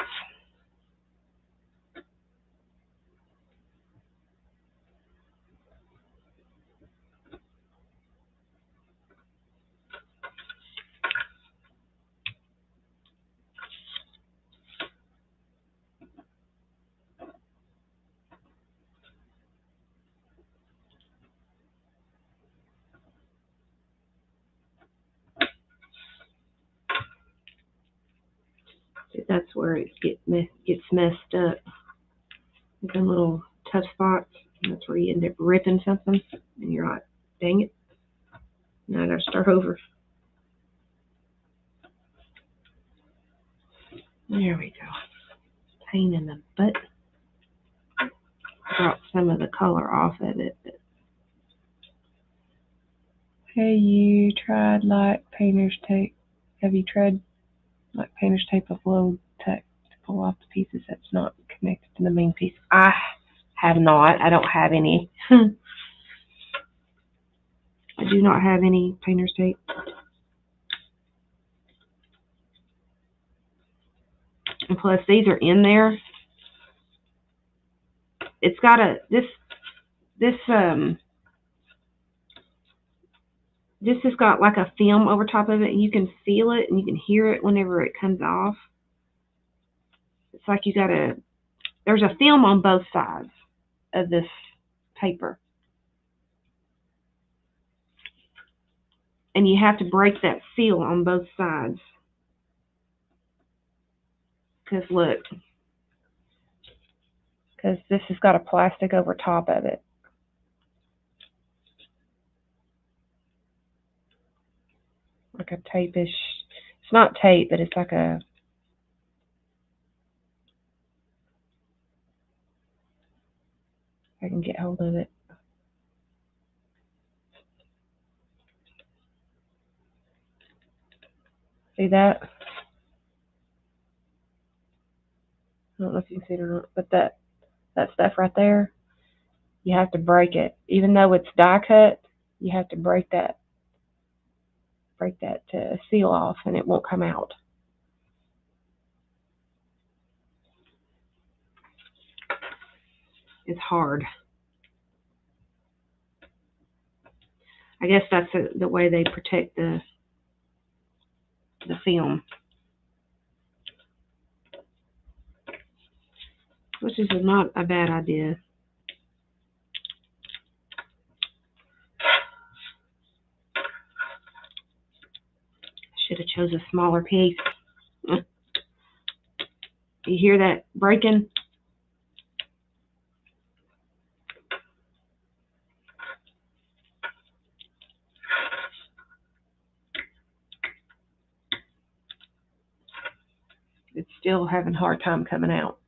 That's where it gets messed up. The little tough spots. That's where you end up ripping something, and you're like, dang it. Now I gotta start over. There we go. Pain in the butt. Brought some of the color off of it. But... Hey, you tried like painter's tape? Have you tried like painter's tape with low tack to pull off the pieces that's not connected to the main piece? I have not. I don't have any. I do not have any painter's tape. And plus, these are in there. It's got this has got like a film over top of it, and you can feel it and you can hear it whenever it comes off. It's like there's a film on both sides of this paper. And you have to break that seal on both sides. Because look, because this has got a plastic over top of it. Like a tape-ish, it's not tape, but it's like a, I can get hold of it. See that? I don't know if you can see it or not, but that stuff right there, you have to break it. Even though it's die cut, you have to break that to seal off, and it won't come out. It's hard. I guess that's the way they protect the film, which is not a bad idea. Should have chose a smaller piece. You hear that breaking? It's still having a hard time coming out.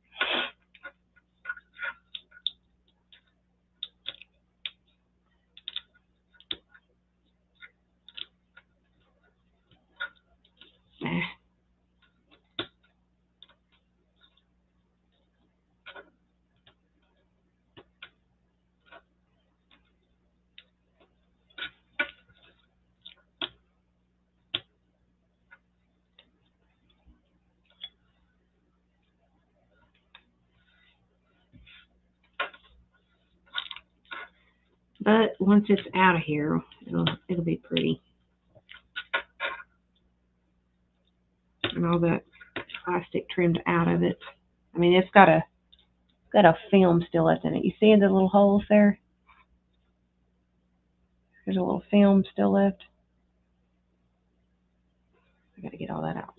But once it's out of here, it'll be pretty. And all that plastic trimmed out of it. I mean, it's got a film still left in it. You see the little holes there? There's a little film still left. I gotta get all that out.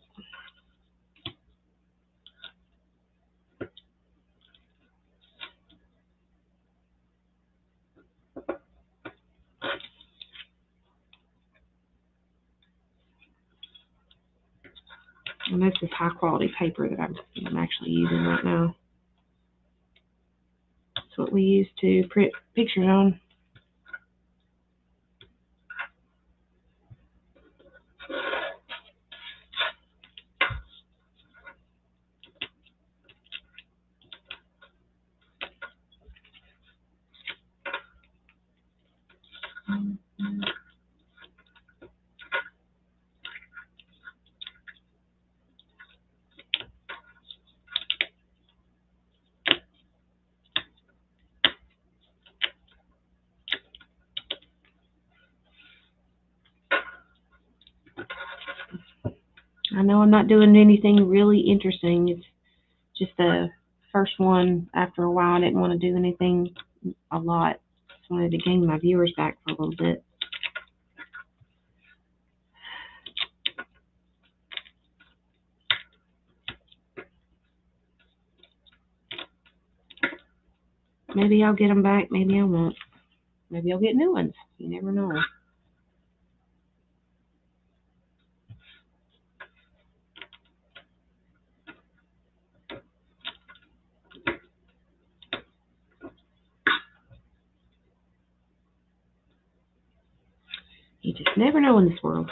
And this is high quality paper that I'm actually using right now. That's what we use to print pictures on. I know I'm not doing anything really interesting. It's just the first one. After a while, I didn't want to do anything a lot. Just wanted to gain my viewers back for a little bit. Maybe I'll get them back. Maybe I won't. Maybe I'll get new ones. You never know. You just never know in this world.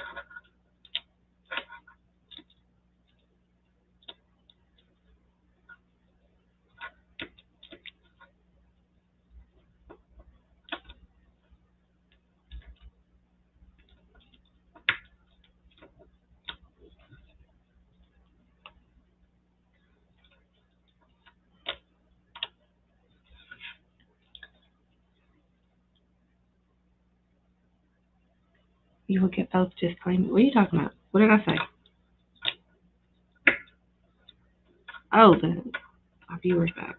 You will get both disclaimers. What are you talking about? What did I say? Oh, my viewers back.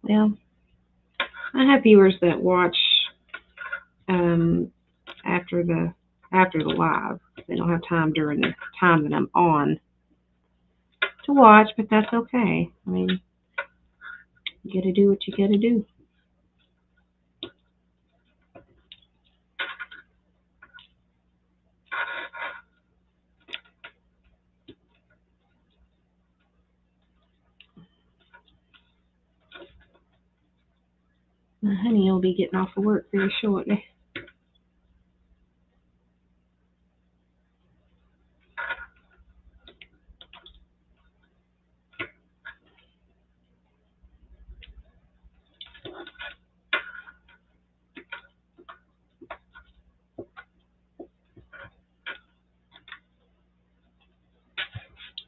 Well, I have viewers that watch after the live. They don't have time during the time that I'm on to watch, but that's okay. I mean, you gotta do what you gotta do. My honey will be getting off of work very shortly.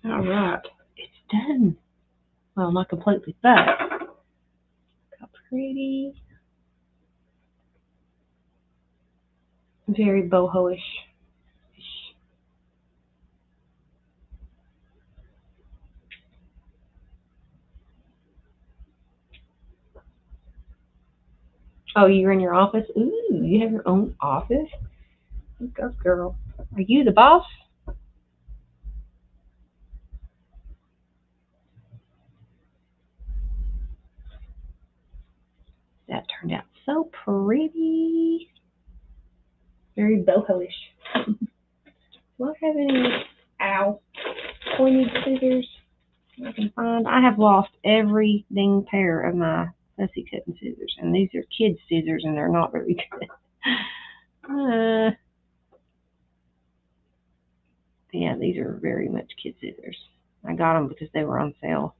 All right, it's done. Well, not completely, but how pretty. Very boho-ish. Oh, you're in your office? Ooh, you have your own office? Go, girl. Are you the boss? That turned out so pretty. Very boho-ish. Do I have any, pointed scissors I can find? I have lost every dang pair of my fussy cutting scissors. And these are kids' scissors, and they're not very good. Yeah, these are very much kid scissors. I got them because they were on sale.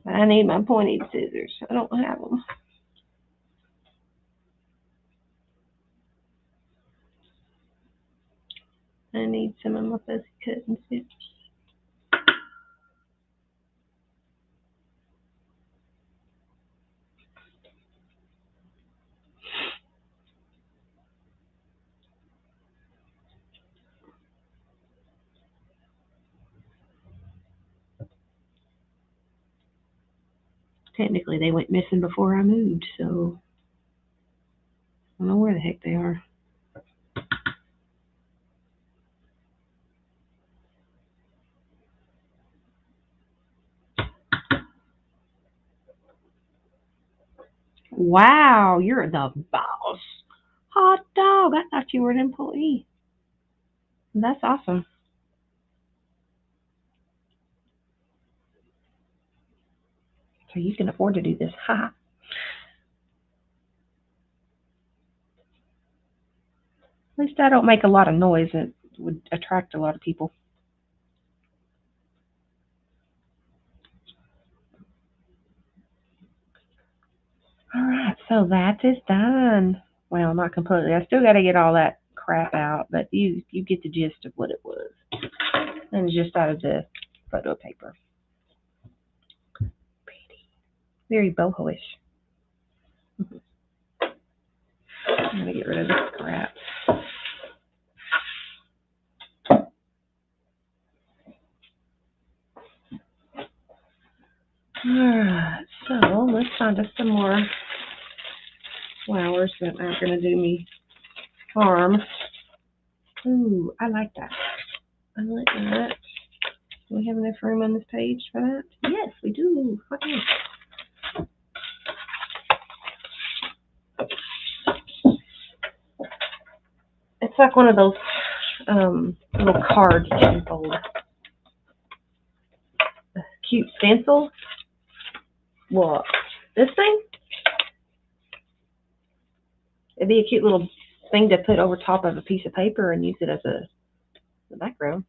But I need my pointed scissors. I don't have them. I need some of my fuzzy cutting tips. Technically, they went missing before I moved, so I don't know where the heck they are. Wow, you're the boss. Hot dog, I thought you were an employee. That's awesome. So you can afford to do this. Ha. At least I don't make a lot of noise that would attract a lot of people. All right, so that is done. Well, not completely. I still got to get all that crap out, but you get the gist of what it was. And just out of the photo paper. Pretty. Very boho-ish. I'm going to get rid of this crap. Alright, so let's find us some more flowers that aren't going to do me harm. Ooh, I like that. I like that. Do we have enough room on this page for that? Yes, we do. Okay. It's like one of those little cards you can fold. A cute stencil. What? This thing? It'd be a cute little thing to put over top of a piece of paper and use it as a background.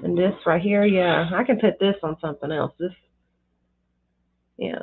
And this right here, yeah, I can put this on something else. This, yeah.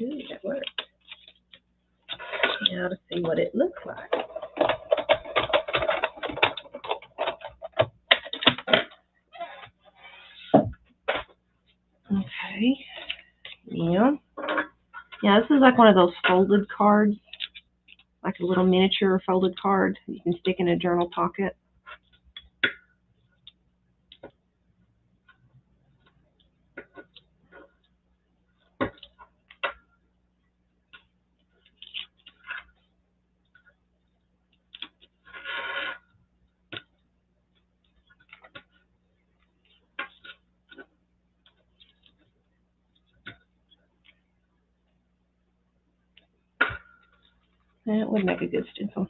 Ooh, that worked. Now to see what it looks like. Okay. Yeah. Yeah, this is like one of those folded cards, like a little miniature folded card you can stick in a journal pocket. That would make a good stencil.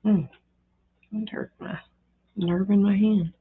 It hurt my nerve in my hand.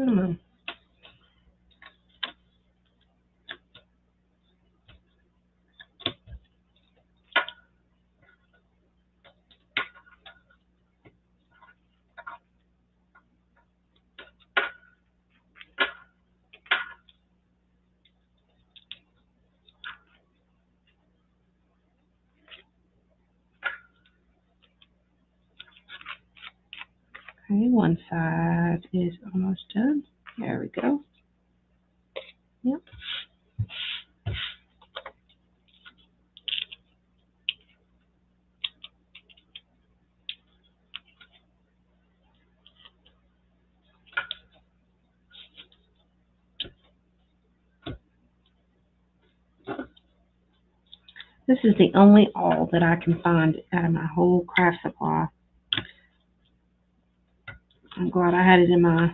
I don't know. Okay, one side is almost done. There we go. Yep. This is the only awl that I can find out of my whole craft supply. I'm glad I had it in my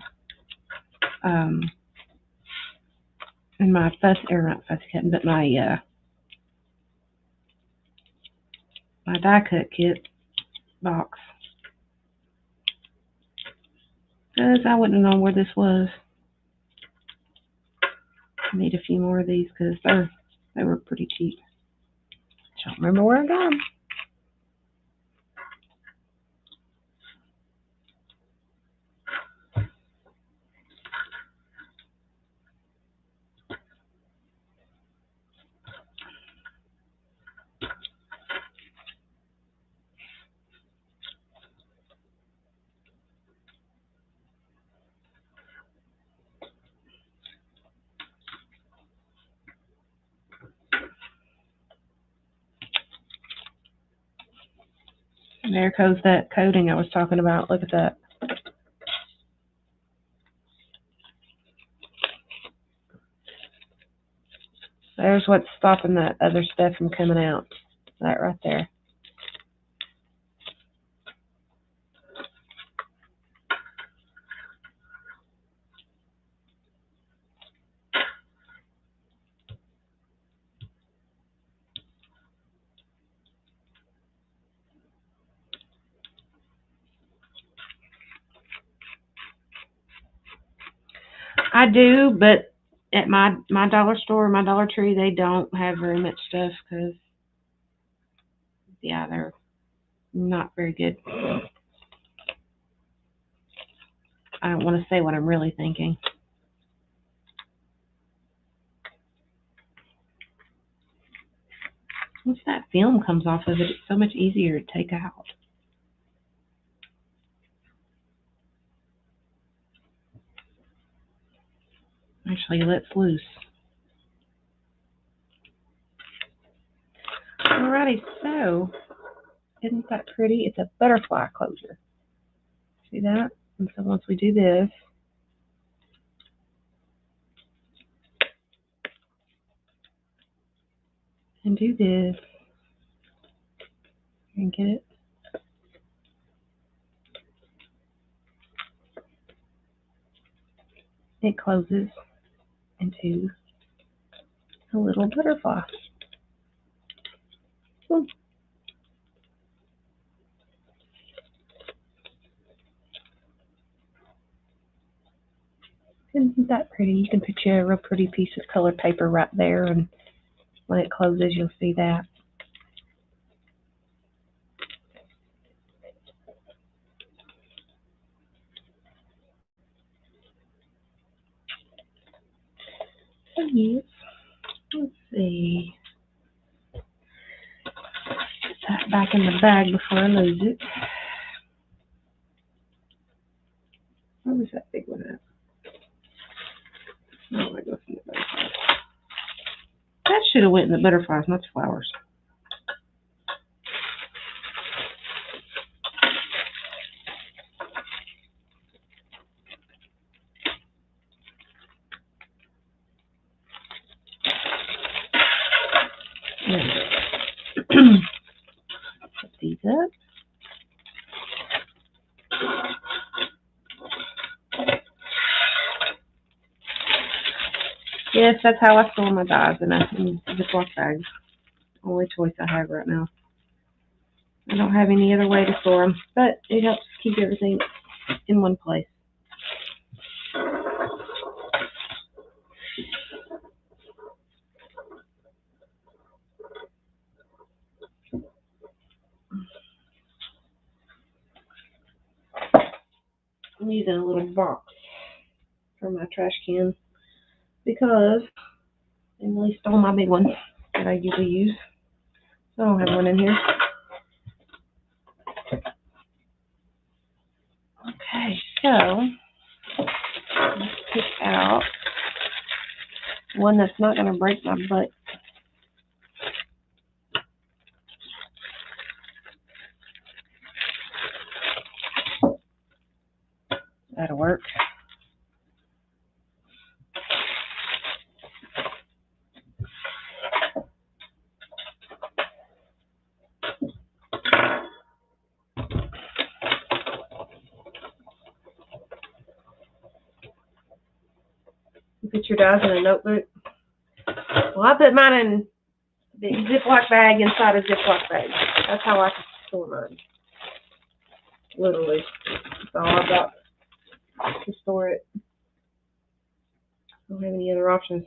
not fussy cutting, but my die cut kit box. Because I wouldn't have known where this was. I need a few more of these because they were pretty cheap. Don't remember where I got them. There goes that coating I was talking about. Look at that. There's what's stopping that other stuff from coming out. That right there. I do, but at my dollar store, my Dollar Tree, they don't have very much stuff because, yeah, they're not very good. I don't want to say what I'm really thinking. Once that film comes off of it, it's so much easier to take out. Actually, let's loose. Alrighty, so, isn't that pretty? It's a butterfly closure. See that? And so once we do this, and do this, and get it. It closes into a little butterfly. Boom. Isn't that pretty? You can picture a real pretty piece of colored paper right there, and when it closes, you'll see that. So yes, let's see. Put that back in the bag before I lose it. Where was that big one at? Oh, I go from the butterflies. That should have went in the butterflies, not the flowers. Put these up. Yes, that's how I store my dies in Ziploc bags. Only choice I have right now. I don't have any other way to store them, but it helps keep everything in one place. I'm using a little box for my trash can because Emily stole my big one that I usually use. I don't have one in here. Okay, so let's pick out one that's not going to break my butt. That'll work. You put your dies in a notebook. Well, I put mine in the Ziploc bag inside a Ziploc bag. That's how I store mine. Literally. That's all I've got to store it. I don't have any other options.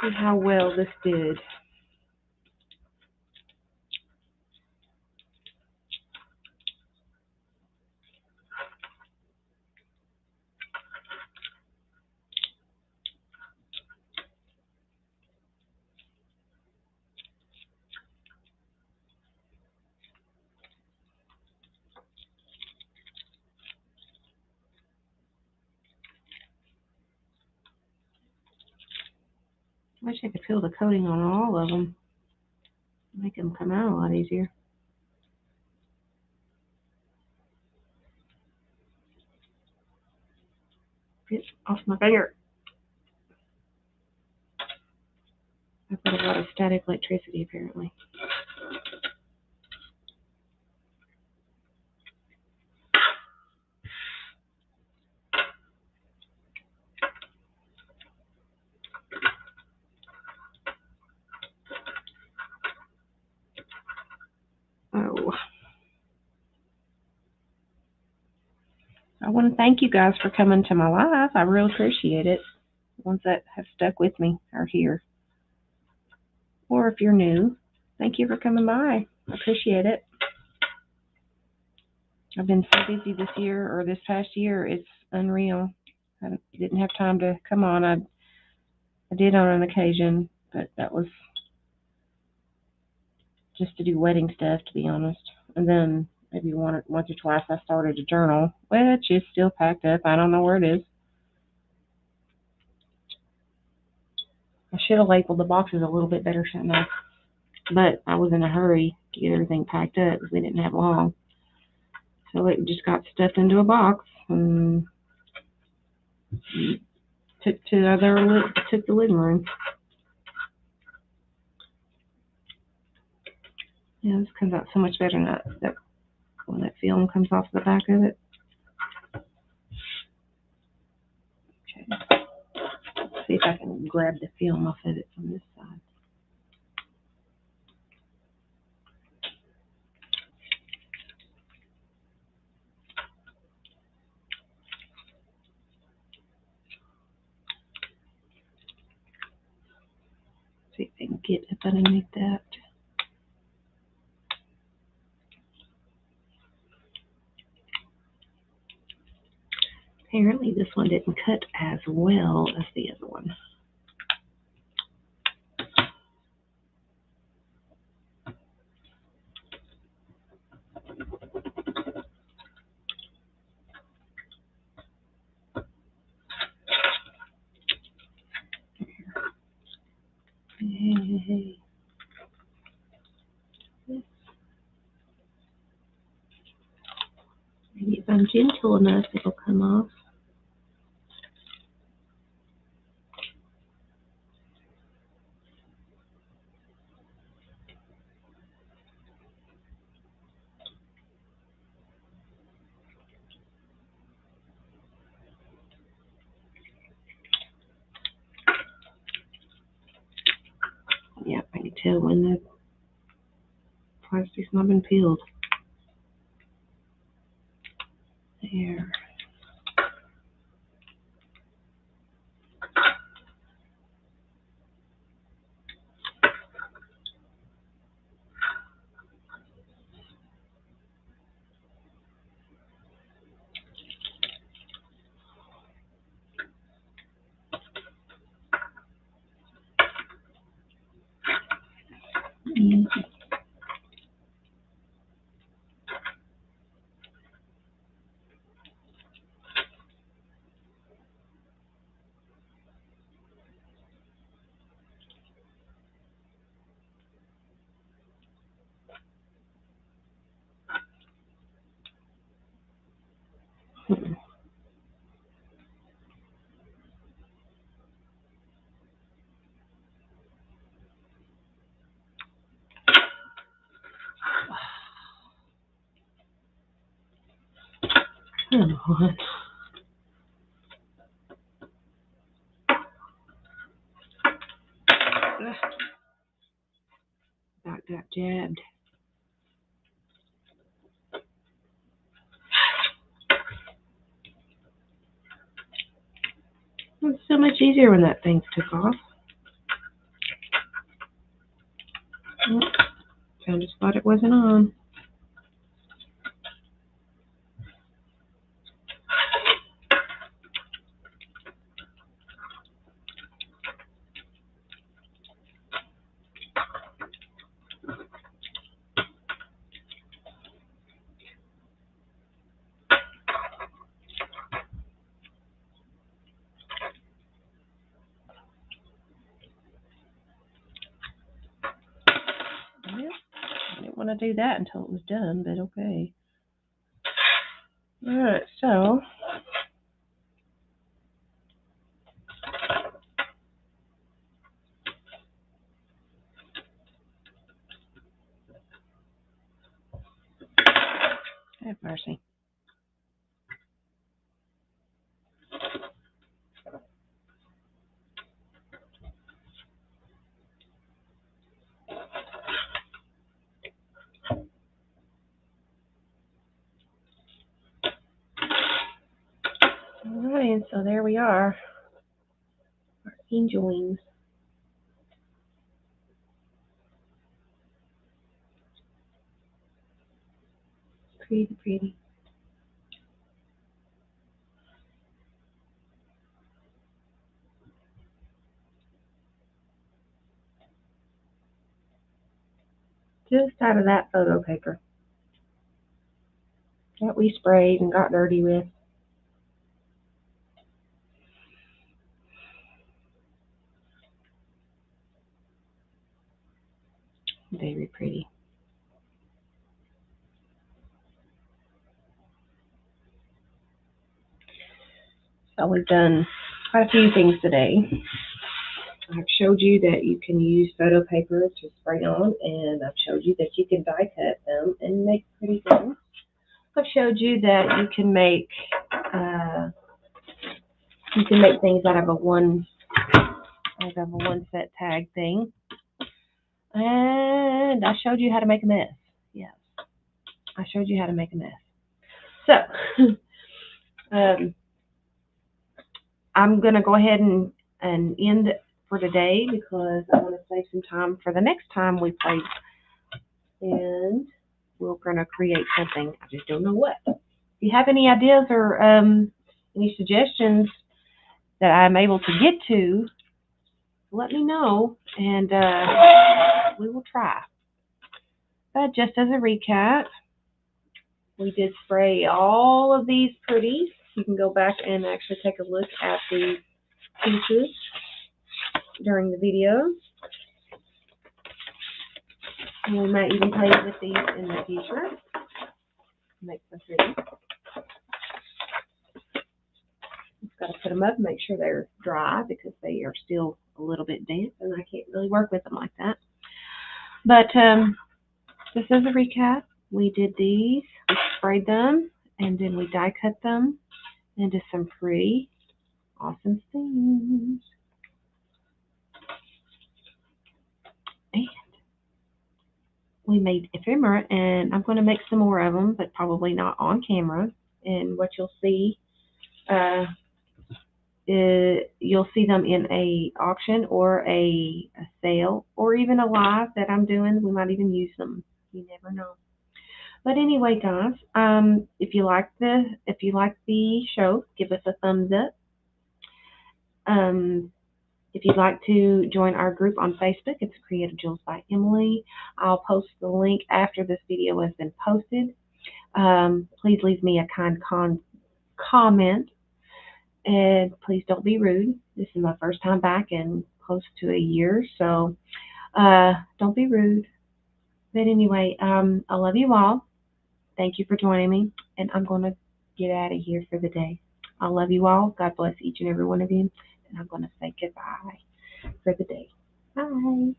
See how well this did. I wish I could peel the coating on all of them. Make them come out a lot easier. Get off my finger. I've got a lot of static electricity apparently. Oh. I want to thank you guys for coming to my live. I really appreciate it. The ones that have stuck with me are here. Or if you're new, thank you for coming by. I appreciate it. I've been so busy this year, or this past year, it's unreal. I didn't have time to come on. I did on an occasion, but that was just to do wedding stuff, to be honest. And then maybe once or twice I started a journal, which is still packed up. I don't know where it is. I should have labeled the boxes a little bit better, shouldn't I? But I was in a hurry to get everything packed up because we didn't have long. So it just got stuffed into a box and took the living room. Yeah, this comes out so much better than that when that film comes off the back of it. Okay. Let's see if I can grab the film off of it from this side. See if I can get up underneath that. Apparently this one didn't cut as well as the other one. Hey. gentle enough, it'll come off. Yeah, I can tell when the plastic's not been peeled. There. Come on. About got jabbed. It was so much easier when that thing took off. I just thought it wasn't on. I didn't want to do that until it was done, but okay. Alright, so have mercy. Alright, and so there we are. Our angel wings. Pretty, pretty. Just out of that photo paper that we sprayed and got dirty with. Very pretty. So we've done quite a few things today. I've showed you that you can use photo paper to spray on, and I've showed you that you can die cut them and make pretty things. I've showed you that you can make things out of a one set tag thing, and I showed you how to make a mess. Yes, I showed you how to make a mess. So I'm gonna go ahead and end for today because I want to save some time for the next time we play, and we're gonna create something. I just don't know what. If you have any ideas or any suggestions that I'm able to get to, let me know, and we will try. But just as a recap, we did spray all of these pretties. You can go back and actually take a look at the pieces during the video. And we might even play with these in the future. Make them pretty. Got to put them up and make sure they're dry because they are still a little bit damp and I can't really work with them like that. But just as a recap, we did these, we sprayed them, and then we die cut them into some pretty awesome things. And we made ephemera, and I'm going to make some more of them, but probably not on camera. And what you'll see, you'll see them in a auction or a sale or even a live that I'm doing. We might even use them. You never know. But anyway, guys, if you like the show, give us a thumbs up. If you'd like to join our group on Facebook, it's Creative Jewels by Emily. I'll post the link after this video has been posted. Please leave me a kind comment, and please don't be rude. This is my first time back in close to a year, so don't be rude. But anyway, I love you all. Thank you for joining me, and I'm going to get out of here for the day. I love you all. God bless each and every one of you, and I'm going to say goodbye for the day. Bye.